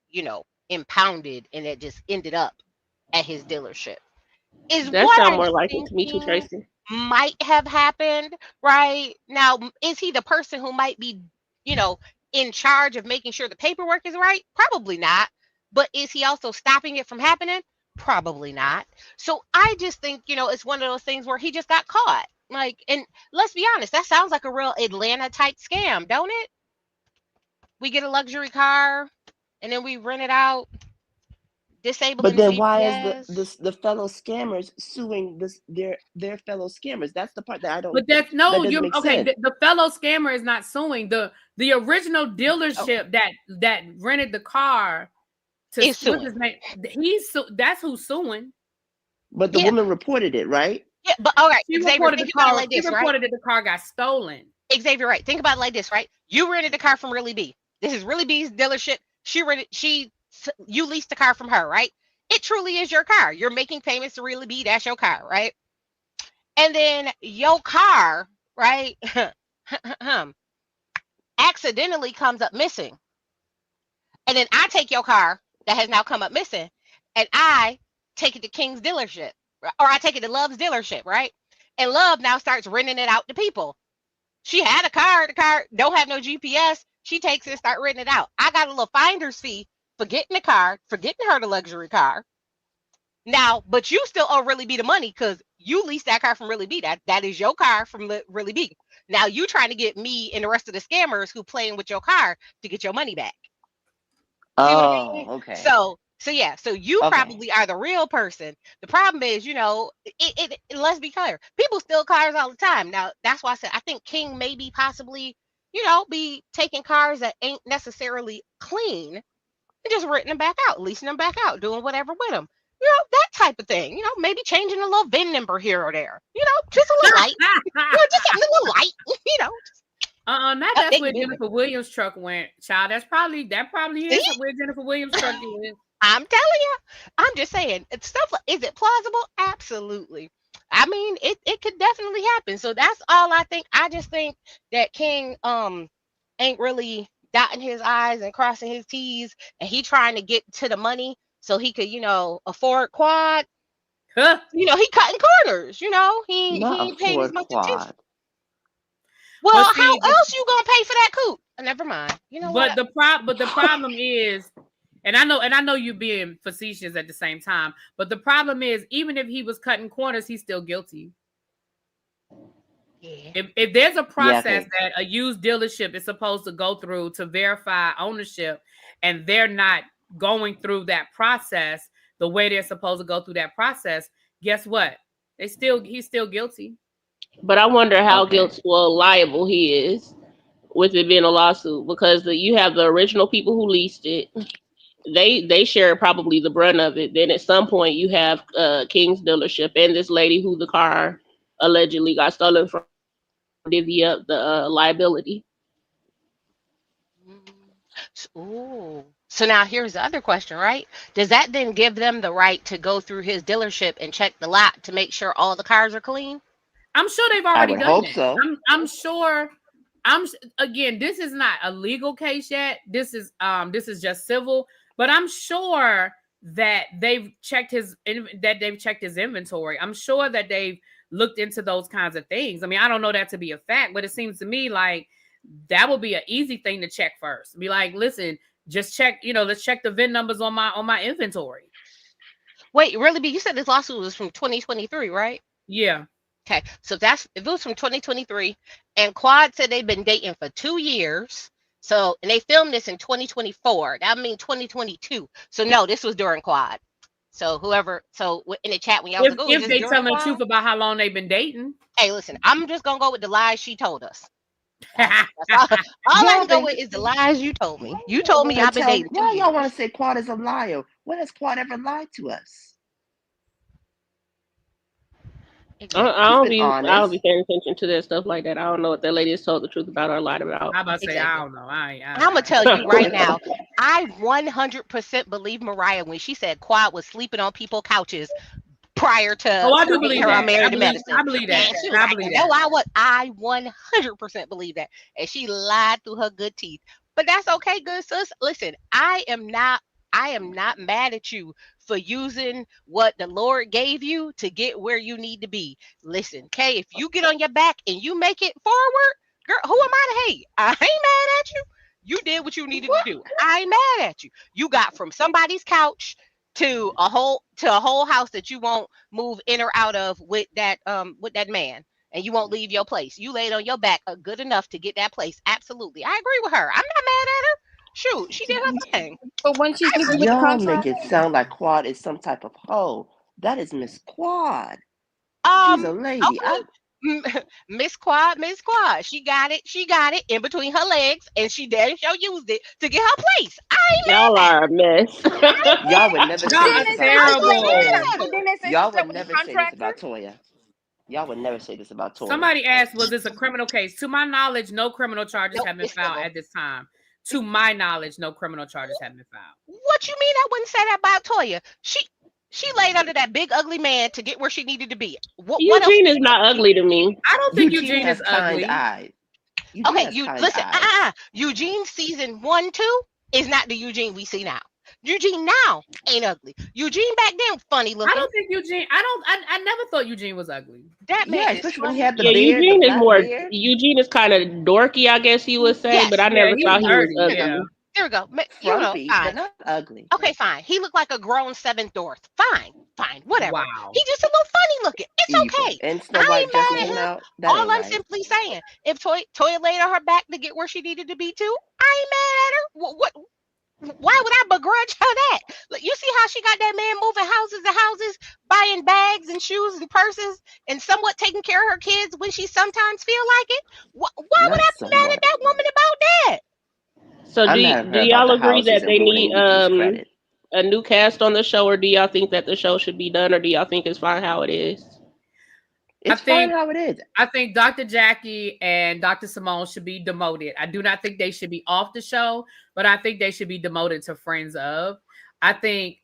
impounded, and it just ended up at his dealership. That sounds more like it to me too, Tracy. Might have happened, right? Now, is he the person who might be, in charge of making sure the paperwork is right? Probably not. But is he also stopping it from happening? Probably not. So I just think, it's one of those things where he just got caught. Like, and let's be honest, that sounds like a real Atlanta type scam, don't it? We get a luxury car and then we rent it out, disabling. But then why is the fellow scammers suing their fellow scammers? That's the part that I don't. But that's the fellow scammer is not suing the original dealership that rented the car. What's his name? That's who's suing. But the woman reported it, right? Yeah, but all right, She Xavier, reported the think about it car. like She this, right? reported that the car got stolen. Xavier, right? Think about it like this, right? You rented the car from Really B. This is Really B's dealership. You leased the car from her, right? It truly is your car. You're making payments to Really B. That's your car, right? And then your car, right, accidentally comes up missing. And then I take your car that has now come up missing, and I take it to King's dealership, or I take it to Love's dealership, right? And Love now starts renting it out to people. She had a car, the car don't have no GPS. She takes it and start renting it out. I got a little finder's fee for getting the car, for getting her the luxury car. Now, but you still owe Really B the money because you leased that car from Really B. That is your car from Really B. Now you trying to get me and the rest of the scammers who playing with your car to get your money back. See what I mean? Okay. So yeah, so you Okay. probably are the real person. The problem is, let's be clear. People steal cars all the time. Now, that's why I said I think King maybe possibly, be taking cars that ain't necessarily clean and just renting them back out, leasing them back out, doing whatever with them. That type of thing. Maybe changing a little VIN number here or there. Just a little light. Just a little light. That's where Jennifer Williams' truck went, child. That probably is where Jennifer Williams' truck is. I'm telling you. I'm just saying. It's stuff. Is it plausible? Absolutely. I mean, it could definitely happen. So that's all I think. I just think that King ain't really dotting his I's and crossing his T's, and he trying to get to the money so he could, afford quad. Huh. He cutting corners. He ain't paying as much attention. Well, how else you gonna pay for that coupe? Never mind. But the problem is, and I know you being facetious at the same time, but the problem is, even if he was cutting corners, he's still guilty. Yeah. If there's a process that a used dealership is supposed to go through to verify ownership, and they're not going through that process the way they're supposed to go through that process, guess what? He's still guilty. But I wonder how liable he is with it being a lawsuit, because you have the original people who leased it. They share probably the brunt of it. Then at some point you have King's dealership and this lady who the car allegedly got stolen from, divvy up the liability. Ooh. So now here's the other question, right? Does that then give them the right to go through his dealership and check the lot to make sure all the cars are clean? I'm sure they've already done hope that. So. I'm sure. Again, this is not a legal case yet. This is just civil. But I'm sure that they've checked his inventory. I'm sure that they've looked into those kinds of things. I mean, I don't know that to be a fact, but it seems to me like that would be an easy thing to check first. Be like, listen, just check. Let's check the VIN numbers on my inventory. Wait, really? You said this lawsuit was from 2023, right? Yeah. Okay, so if it was from 2023, and Quad said they've been dating for 2 years, and they filmed this in 2024. That means 2022. So no, this was during Quad. So in the chat when y'all if they telling the truth about how long they've been dating. Hey, listen, I'm just gonna go with the lies she told us. That's all I can go with is the lies you told me. You told me I've been dating. Why y'all want to say Quad is a liar? When has Quad ever lied to us? I don't be paying attention to that stuff like that. I don't know what that lady has told the truth about or lied about. I'm about to say, I don't know. I'm gonna tell you right now. I 100% believe Mariah when she said Quad was sleeping on people's couches prior to I do believe her that. Married to Medicine. I believe that. I believe that. I 100% believe that, and she lied through her good teeth. But that's okay, good sis. Listen, I am not mad at you for using what the Lord gave you to get where you need to be. Listen, okay, if you get on your back and you make it forward, girl, who am I to hate? I ain't mad at you. You did what you needed to do. I ain't mad at you. You got from somebody's couch to a whole house that you won't move in or out of with that man, and you won't leave your place. You laid on your back good enough to get that place. Absolutely, I agree with her. I'm not mad at her. Shoot, she did her thing. But when she's with the Y'all contract, make it sound like Quad is some type of hoe. That is Miss Quad. She's a lady. Okay. Miss Quad. She got it in between her legs, and she damn sure used it to get her place. Y'all are a mess. Y'all would never say this about terrible. Y'all would never say this about Toya. Y'all would never say this about Toya. Somebody asked, was this a criminal case? To my knowledge, no criminal charges have been filed at this time. To my knowledge, no criminal charges have been filed. What you mean I wouldn't say that about Toya? She laid under that big ugly man to get where she needed to be. What else? Eugene is not ugly to me. I don't think Eugene is kind ugly. eyes. Okay, listen. Eugene season 1, 2 is not the Eugene we see now. Eugene now ain't ugly. Eugene back then funny looking. I don't think Eugene. I never thought Eugene was ugly. That man, especially when he had the beard. Eugene is more. Eugene is kind of dorky, I guess you would say, Yes. but I never thought he was ugly. Yeah. There we go. Frumpy, Fine. but not ugly. Okay, fine. He looked like a grown 7th Dorothy. Fine, whatever. Wow. He just a little funny looking. It's Evil. okay. And Snow I White ain't mad just at came him. out. That All ain't I'm right. simply saying, if Toya laid on her back to get where she needed to be too, I ain't mad at her. What? Why would I begrudge her that? Look, you see how she got that man moving houses to houses, buying bags and shoes and purses, and somewhat taking care of her kids when she sometimes feel like it? Why would I be mad at that woman about that? So do y'all agree that they need a new cast on the show, or do y'all think that the show should be done, or do y'all think it's fine how it is? It's fine how it is. I think Dr. Jackie and Dr. Simone should be demoted. I do not think they should be off the show, but I think they should be demoted to friends of. I think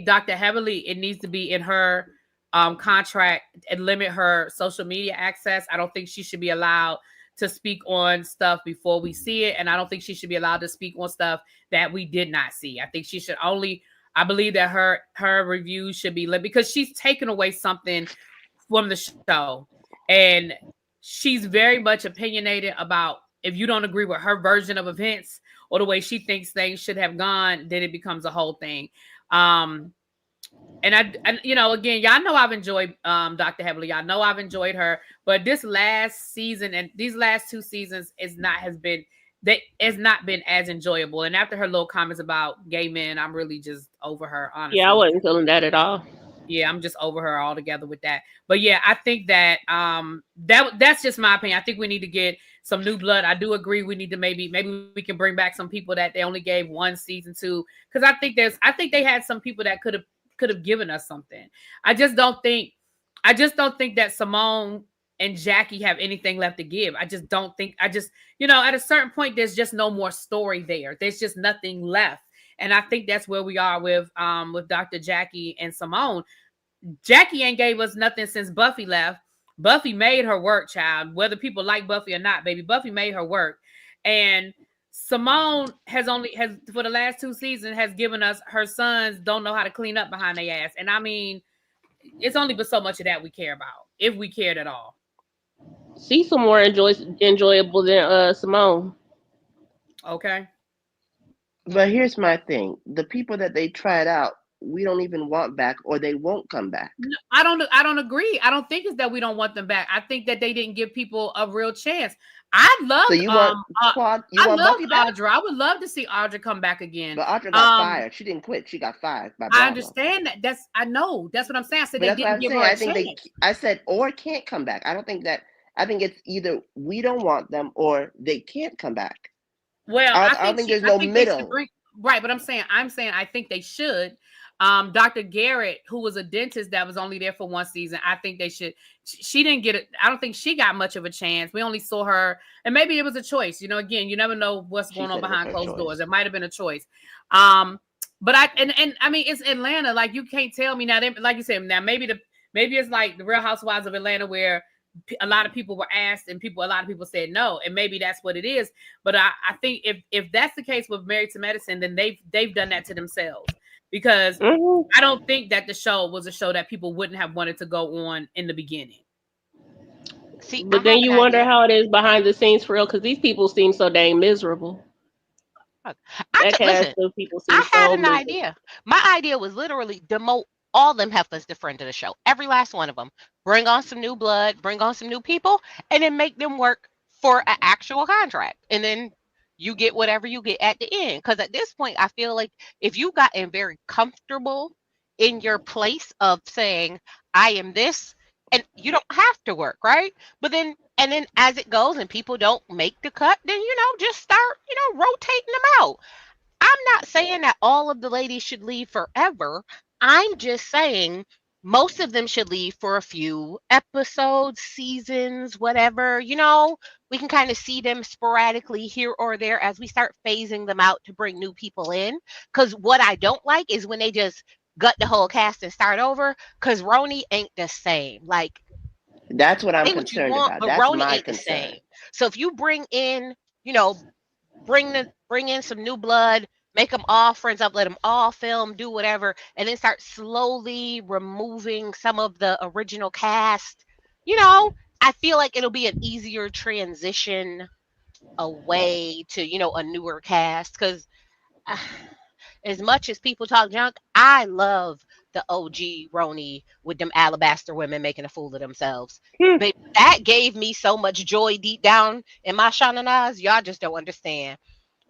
Dr. Heavenly, it needs to be in her contract and limit her social media access. I don't think she should be allowed to speak on stuff before we see it, and I don't think she should be allowed to speak on stuff that we did not see. I think she should only. I believe that her reviews should be limited because she's taken away something from the show, and she's very much opinionated about. If you don't agree with her version of events or the way she thinks things should have gone, then it becomes a whole thing. And I again, y'all know I've enjoyed Dr. Heavenly. Y'all know I've enjoyed her, but this last season and these last 2 seasons has not been as enjoyable. And after her little comments about gay men, I'm really just over her, honestly. Yeah, I wasn't feeling that at all. Yeah, I'm just over her altogether with that. But yeah, I think that that's just my opinion. I think we need to get some new blood. I do agree we need to maybe we can bring back some people that they only gave 1 season to, because I think they had some people that could have given us something. I just don't think that Simone and Jackie have anything left to give. I just don't think. At a certain point, there's just no more story there. There's just nothing left. And I think that's where we are with Dr. Jackie and Simone. Jackie ain't gave us nothing since Buffy left. Buffy made her work, child. Whether people like Buffy or not, baby, Buffy made her work. And Simone has for the last 2 seasons has given us her sons don't know how to clean up behind their ass. And I mean, it's only but so much of that we care about, if we cared at all. Cecil more enjoyable than Simone. Okay. But here's my thing: the people that they tried out, we don't even want back, or they won't come back. No, I don't agree. I don't think it's that we don't want them back. I think that they didn't give people a real chance. I love. So you want Buffy back? Audra. I would love to see Audra come back again. But Audra got fired. She didn't quit. She got fired by Bravo. I understand that. I know. That's what I'm saying. I said but they didn't give her a chance. I said or can't come back. I don't think that. I think it's either we don't want them or they can't come back. Well, I don't think there's no middle. Right, but I'm saying I think they should. Dr. Garrett, who was a dentist that was only there for 1 season, I think they should. She didn't get it. I don't think she got much of a chance. We only saw her, and maybe it was a choice. Again, you never know what's going on behind closed doors. It might have been a choice. But I mean, it's Atlanta. Like, you can't tell me now. Like you said, now maybe it's like the Real Housewives of Atlanta, where a lot of people were asked and a lot of people said no, and maybe that's what it is. But I think if that's the case with Married to Medicine, then they've done that to themselves, because I don't think that the show was a show that people wouldn't have wanted to go on in the beginning. See, but then you wonder how it is behind the scenes for real, because these people seem so dang miserable. I had an idea. My idea was literally demote all them heifers to friend of the show. Every last one of them. Bring on some new blood, bring on some new people, and then make them work for an actual contract. And then you get whatever you get at the end. Because at this point, I feel like if you gotten very comfortable in your place of saying, I am this, and you don't have to work, right? But then, and then as it goes and people don't make the cut, then, just start, rotating them out. I'm not saying that all of the ladies should leave forever. I'm just saying most of them should leave for a few episodes, seasons, whatever. We can kind of see them sporadically here or there as we start phasing them out to bring new people in. Because what I don't like is when they just gut the whole cast and start over. Because Roni ain't the same. Like, That's what I'm say what you concerned want, about. but That's Roni my ain't the concern. same. So if you bring in, you know, bring in some new blood, make them all friends up, let them all film, do whatever, and then start slowly removing some of the original cast. I feel like it'll be an easier transition away to a newer cast because as much as people talk junk, I love the OG Roni with them alabaster women making a fool of themselves. Hmm. But that gave me so much joy deep down in my shananaz. Y'all just don't understand.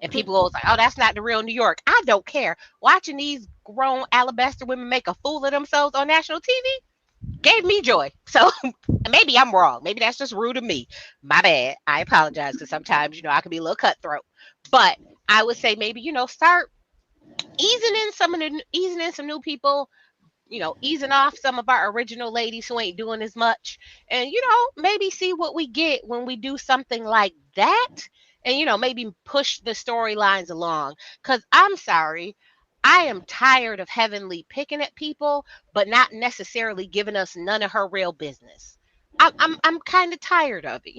And people always like, oh, that's not the real New York. I don't care. Watching these grown alabaster women make a fool of themselves on national TV gave me joy. So maybe I'm wrong. Maybe that's just rude of me. My bad. I apologize because sometimes, I can be a little cutthroat. But I would say maybe, start easing in some new people, easing off some of our original ladies who ain't doing as much. And, maybe see what we get when we do something like that. And, maybe push the storylines along. Because I'm sorry, I am tired of Heavenly picking at people, but not necessarily giving us none of her real business. I'm kind of tired of it,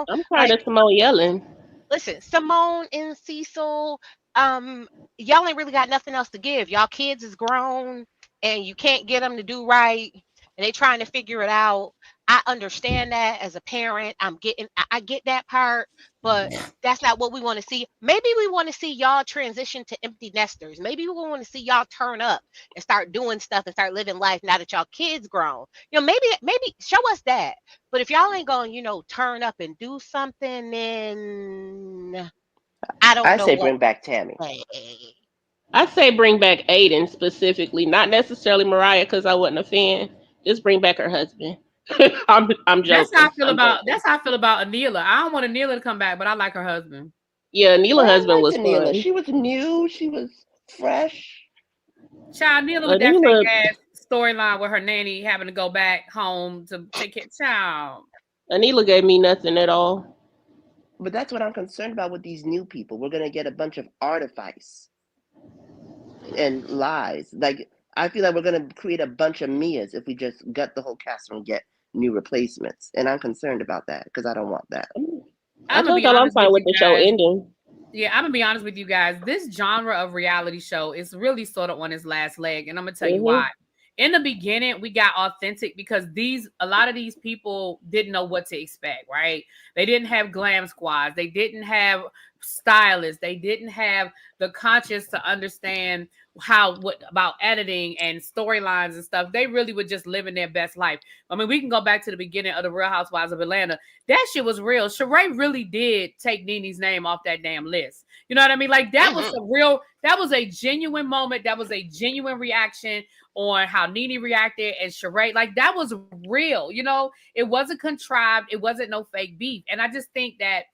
I'm tired like of Simone yelling. listen, Simone and Cecil, um, y'all ain't really got nothing else to give. Y'all kids is grown and you can't get them to do right and they trying to figure it out. I understand that as a parent. I get that part, but that's not what we want to see. Maybe we want to see y'all transition to empty nesters. Maybe we want to see y'all turn up and start doing stuff and start living life now that y'all kids grown. Maybe show us that. But if y'all ain't going, turn up and do something, then I don't I know say what bring back Tammy. to say. I say bring back Aiden specifically, not necessarily Mariah because I wasn't a fan. Just bring back her husband. I'm That's how I joking. feel I'm about joking. that's how I feel about Anila. I don't want Anila to come back, but I like her husband. Yeah, Neela I husband liked was Anila. fun. She was new. She was fresh. Child Anila with that fake Neela ass storyline with her nanny having to go back home to take care. Child, Anila gave me nothing at all. But that's what I'm concerned about with these new people. We're gonna get a bunch of artifice and lies. Like I feel like we're gonna create a bunch of Mias if we just gut the whole cast and get new replacements. And I'm concerned about that because I don't want that. I I'm gonna told be y'all I'm honest with fine with you the show guys. ending. Yeah, I'm gonna be honest with you guys. This genre of reality show is really sort of on its last leg, and I'm gonna tell you Hmm. why. In the beginning, we got authentic because a lot of these people didn't know what to expect, right? They didn't have glam squads, they didn't have stylists, they didn't have the conscience to understand what about editing and storylines and stuff. They really were just living their best life. I mean, we can go back to the beginning of the Real Housewives of Atlanta. That shit was real. Sheree really did take Nene's name off that damn list. You know what I mean? Like that was a genuine moment. That was a genuine reaction on how Nene reacted and Sheree. Like that was real. It wasn't contrived. It wasn't no fake beef. And I just think that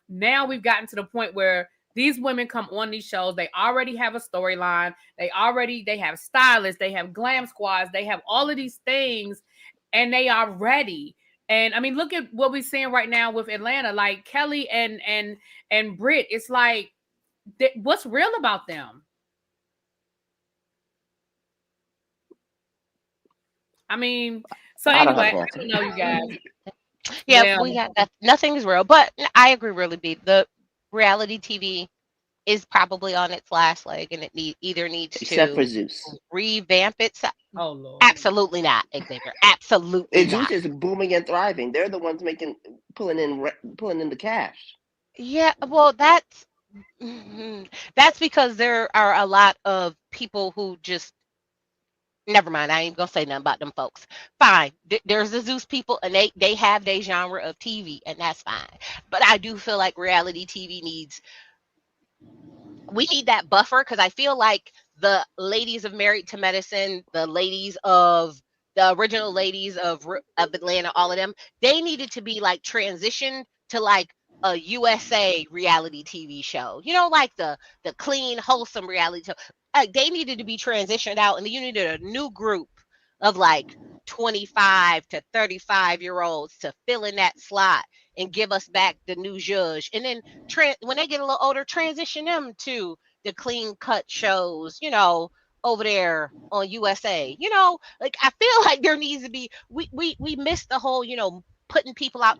now we've gotten to the point where these women come on these shows. They already have a storyline. They have stylists. They have glam squads. They have all of these things, and they are ready. And I mean, look at what we're seeing right now with Atlanta, like Kelly and Britt. It's like, what's real about them? I mean, so I don't have anyway, an I answer. don't know, you guys. Yeah, Well, we got that. Nothing is real, but I agree. Really, be the reality TV is probably on its last leg, and it either needs Except for to Zeus. revamp itself. oh Lord. Absolutely not, Xavier. Absolutely Zeus not. is booming and thriving. They're the ones pulling in the cash. Yeah, well, that's because there are a lot of people who just never mind. I ain't gonna say nothing about them folks. Fine. There's the Zeus people, and they have their genre of TV, and that's fine. But I do feel like reality TV we need that buffer because I feel like the ladies of Married to Medicine, the original ladies of Atlanta, all of them, they needed to be like transitioned to like a USA reality TV show. Like the clean, wholesome reality show. Like they needed to be transitioned out, and you needed a new group of like 25 to 35-year-olds to fill in that slot and give us back the new judge. And then when they get a little older, transition them to the clean cut shows, over there on USA. Like I feel like there needs to be, we missed the whole, not putting people out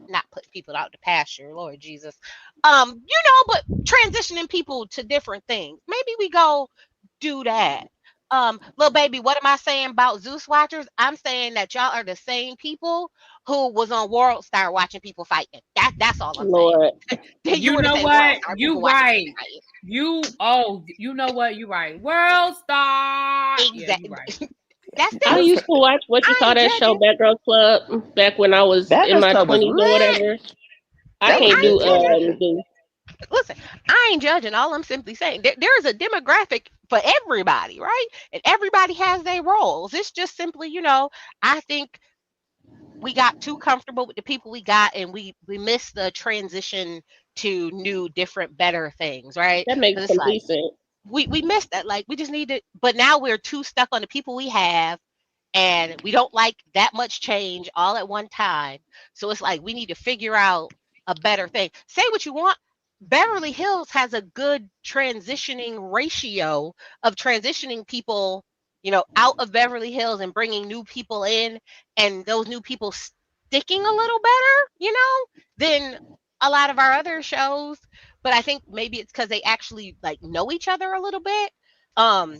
to pasture, Lord Jesus. But transitioning people to different things. Maybe we go do that. Little baby, what am I saying about Zeus watchers? I'm saying that y'all are the same people who was on World Star watching people fighting. That's all I'm Lord. saying. You know what? You right. You know what? You right. World Star. Exactly. Yeah, you right. I used to watch what you call that show, Batgirl Club, back when I was in my 20s or whatever. I can't do Listen, I ain't judging. All I'm simply saying, there's a demographic for everybody, right? And everybody has their roles. It's just simply, I think we got too comfortable with the people we got, and we missed the transition to new, different, better things, right? That makes complete sense. We missed that. Like, we just need to, but now we're too stuck on the people we have, and we don't like that much change all at one time. So it's like we need to figure out a better thing. Say what you want. Beverly Hills has a good transitioning ratio of transitioning people, out of Beverly Hills and bringing new people in, and those new people sticking a little better, than a lot of our other shows. But I think maybe it's because they actually know each other a little bit. So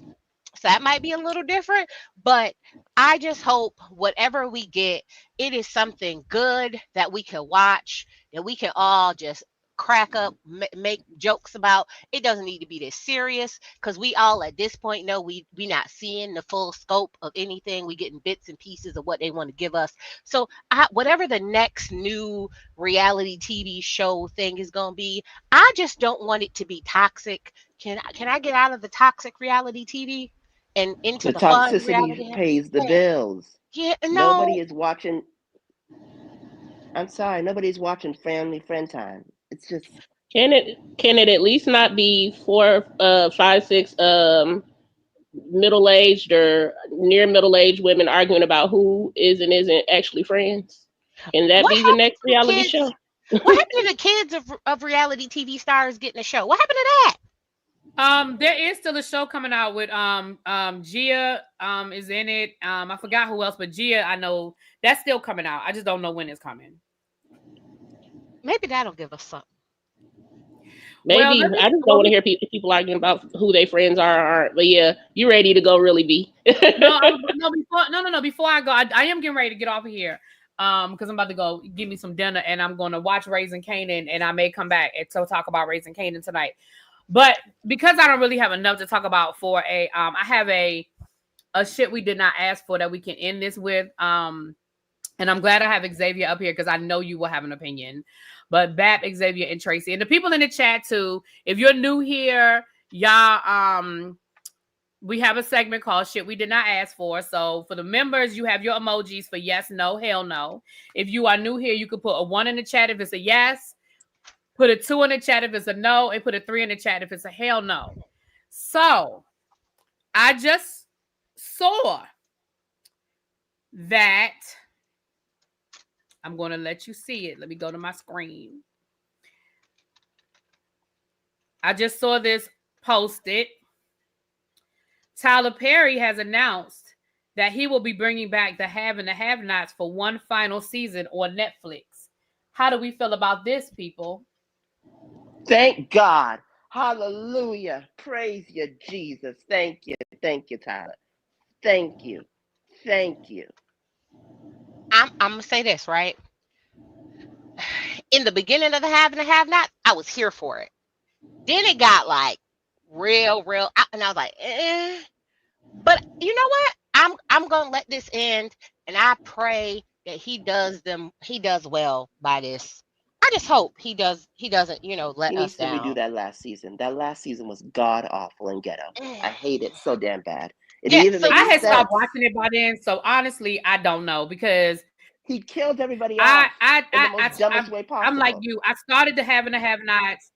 that might be a little different, but I just hope whatever we get, it is something good that we can watch, that we can all just crack up, make jokes about. It doesn't need to be this serious, because we all at this point know we not seeing the full scope of anything. We getting bits and pieces of what they want to give us. So whatever the next new reality TV show thing is going to be, I just don't want it to be toxic. Can I get out of the toxic reality TV and into the fun reality? Pays the bills. Yeah, no. Nobody is watching. I'm sorry, nobody's watching family friend time. It's just. Can it at least not be 4, 5, 6 middle-aged or near middle-aged women arguing about who is and isn't actually friends? Can that be the next reality show? What happened to the kids of reality TV stars getting a show? What happened to that? There is still a show coming out with Gia is in it. I forgot who else, but Gia, I know that's still coming out. I just don't know when it's coming. Maybe that'll give us something. Maybe. Well, I just don't want to hear people arguing about who their friends are or aren't. But yeah, you ready to go, really be? No. Before I go, I am getting ready to get off of here. Because I'm about to go give me some dinner, and I'm going to watch Raising Kanan, and I may come back and talk about Raising Kanan tonight. But because I don't really have enough to talk about for I have a shit we did not ask for that we can end this with. And I'm glad I have Xavier up here because I know you will have an opinion. But Bap, Xavier, and Tracy, and the people in the chat too. If you're new here, y'all, we have a segment called Shit We Did Not Ask For. So for the members, you have your emojis for yes, no, hell no. If you are new here, you could put a 1 in the chat if it's a yes, put a 2 in the chat if it's a no, and put a 3 in the chat if it's a hell no. So I just saw that. I'm going to let you see it. Let me go to my screen. I just saw this posted. Tyler Perry has announced that he will be bringing back The Have and the Have-Nots for one final season on Netflix. How do we feel about this, people? Thank God. Hallelujah. Praise you, Jesus. Thank you. Thank you, Tyler. Thank you. Thank you. I'm going to say this, right? In the beginning of The Have and the Have-Not, I was here for it. Then it got real, and I was like, eh. But you know what? I'm going to let this end, and I pray that he does well by this. I just hope he doesn't, let us down. He needs to redo that last season. That last season was god awful and ghetto. I hate it so damn bad. I had stopped watching it by then, so honestly, I don't know because he killed everybody else in the most dumbest way possible. I'm like you. I started to Have and the Have-Nots.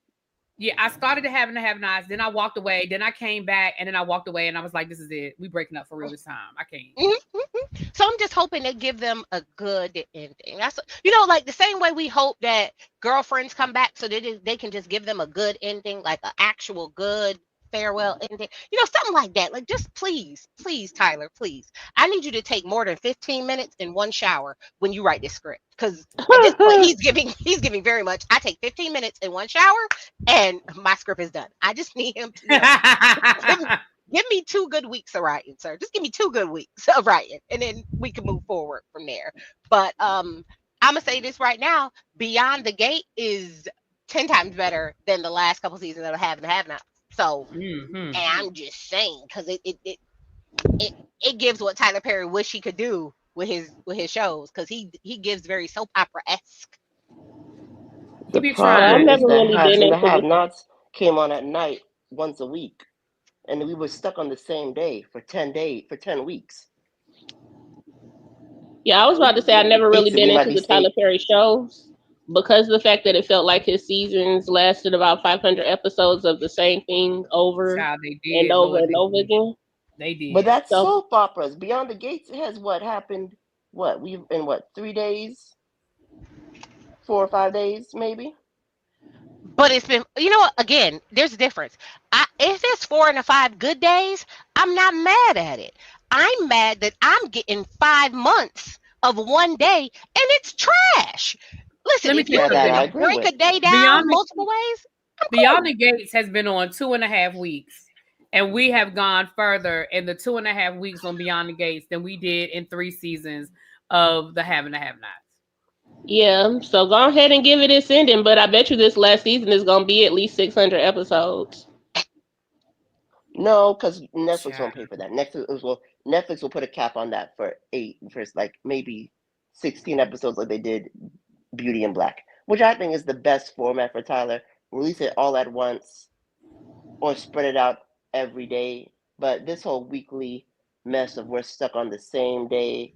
Yeah, I started to have and have nots. Then I walked away. Then I came back, and then I walked away, and I was like, "This is it. We breaking up for real this time. I can't." So I'm just hoping they give them a good ending. That's like the same way we hope that girlfriends come back, so they can just give them a good ending, like an actual good farewell ending. Something like that. Like, just please, Tyler, please. I need you to take more than 15 minutes in one shower when you write this script, because at this point he's giving very much. I take 15 minutes in one shower and my script is done. I just need him to give me 2 good weeks of writing, sir. Just give me 2 good weeks of writing, and then we can move forward from there. But I'm gonna say this right now: Beyond the Gate is 10 times better than the last couple seasons of Have and Have Not. So, and I'm just saying, because it gives what Tyler Perry wish he could do with his shows, because he gives very soap opera-esque. The be problem trying. is never that really Haves been and the into Have-Nots came on at night once a week, and we were stuck on the same day for 10 weeks. Yeah, I was about to say I never really Pizza, been we might into be the Tyler state. Perry shows because of the fact that it felt like his seasons lasted about 500 episodes of the same thing over Child, they and did. over Lord, and they over did. again. They But did. that's So soap operas. Beyond the Gates has what happened? What we've in 3 days, 4 or 5 days, maybe. But it's been, again, there's a difference. If it's 4 and 5 good days, I'm not mad at it. I'm mad that I'm getting 5 months of one day and it's trash. Listen, Let me if tell you you're Yeah, that able I something. to agree break with. a day down Beyond the multiple ways, I'm Beyond cool. the Gates has been on 2.5 weeks, and we have gone further in the 2.5 weeks on Beyond the Gates than we did in 3 seasons of the Have and the Have Nots. yeah, so go ahead and give it its ending. But I bet you this last season is gonna be at least 600 episodes. No, because Netflix Child. won't pay for that. Netflix will put a cap on that for like maybe 16 episodes, like they did Beauty and Black, which I think is the best format for Tyler. Release it all at once or spread it out every day. But this whole weekly mess of we're stuck on the same day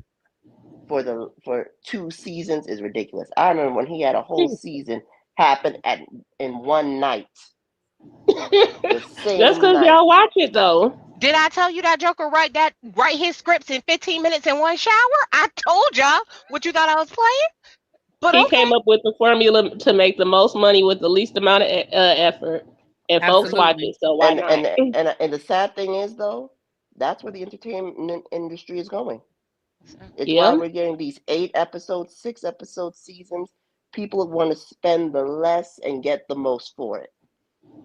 for 2 seasons is ridiculous. I remember when he had a whole season happen in one night, the Just same because night. y'all watch it though. Did I tell you that Joker write his scripts in 15 minutes in one shower? I told y'all. What, you thought I was playing? But He okay. came up with the formula to make the most money with the least amount of effort, and folks watch Absolutely. it. So why And not? and and the sad thing is though, that's where the entertainment industry is going. It's why Yeah. we're getting these 8 episode, 6 episode seasons. People want to spend the less and get the most for it.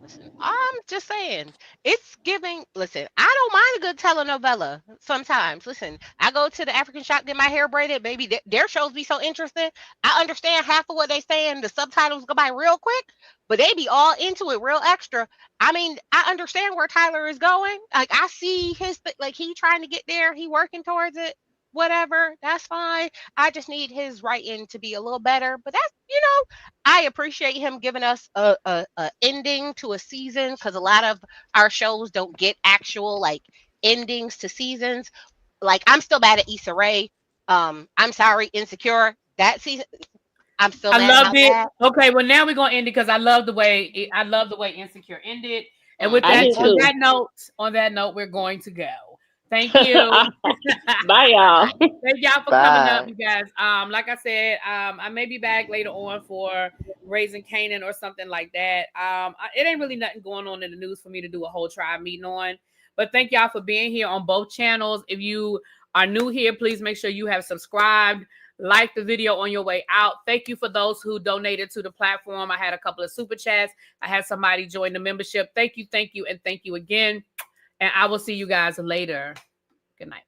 Listen, I'm just saying, it's giving. Listen, I don't mind a good telenovela sometimes. Listen, I go to the African shop, get my hair braided. Baby, their shows be so interesting. I understand half of what they saying. The subtitles go by real quick, but they be all into it real extra. I mean, I understand where Tyler is going. Like, I see like, he trying to get there. He working towards it. Whatever, that's fine. I just need his writing to be a little better. But that's, I appreciate him giving us a ending to a season, because a lot of our shows don't get actual, like, endings to seasons. Like, I'm still mad at Issa Rae. I'm sorry, Insecure. That season, I'm still I mad loved about it. that. Okay, well now we're gonna end it because I love the way Insecure ended. And with I that, Me did on too. too. that note, we're going to go. Thank you. Bye, y'all. Thank y'all for coming up, Bye. you guys. Like I said, I may be back later on for Raising Canaan or something like that. It ain't really nothing going on in the news for me to do a whole tribe meeting on. But thank y'all for being here on both channels. If you are new here, please make sure you have subscribed, like the video on your way out. Thank you for those who donated to the platform. I had a couple of super chats. I had somebody join the membership. Thank you, and thank you again. And I will see you guys later. Good night.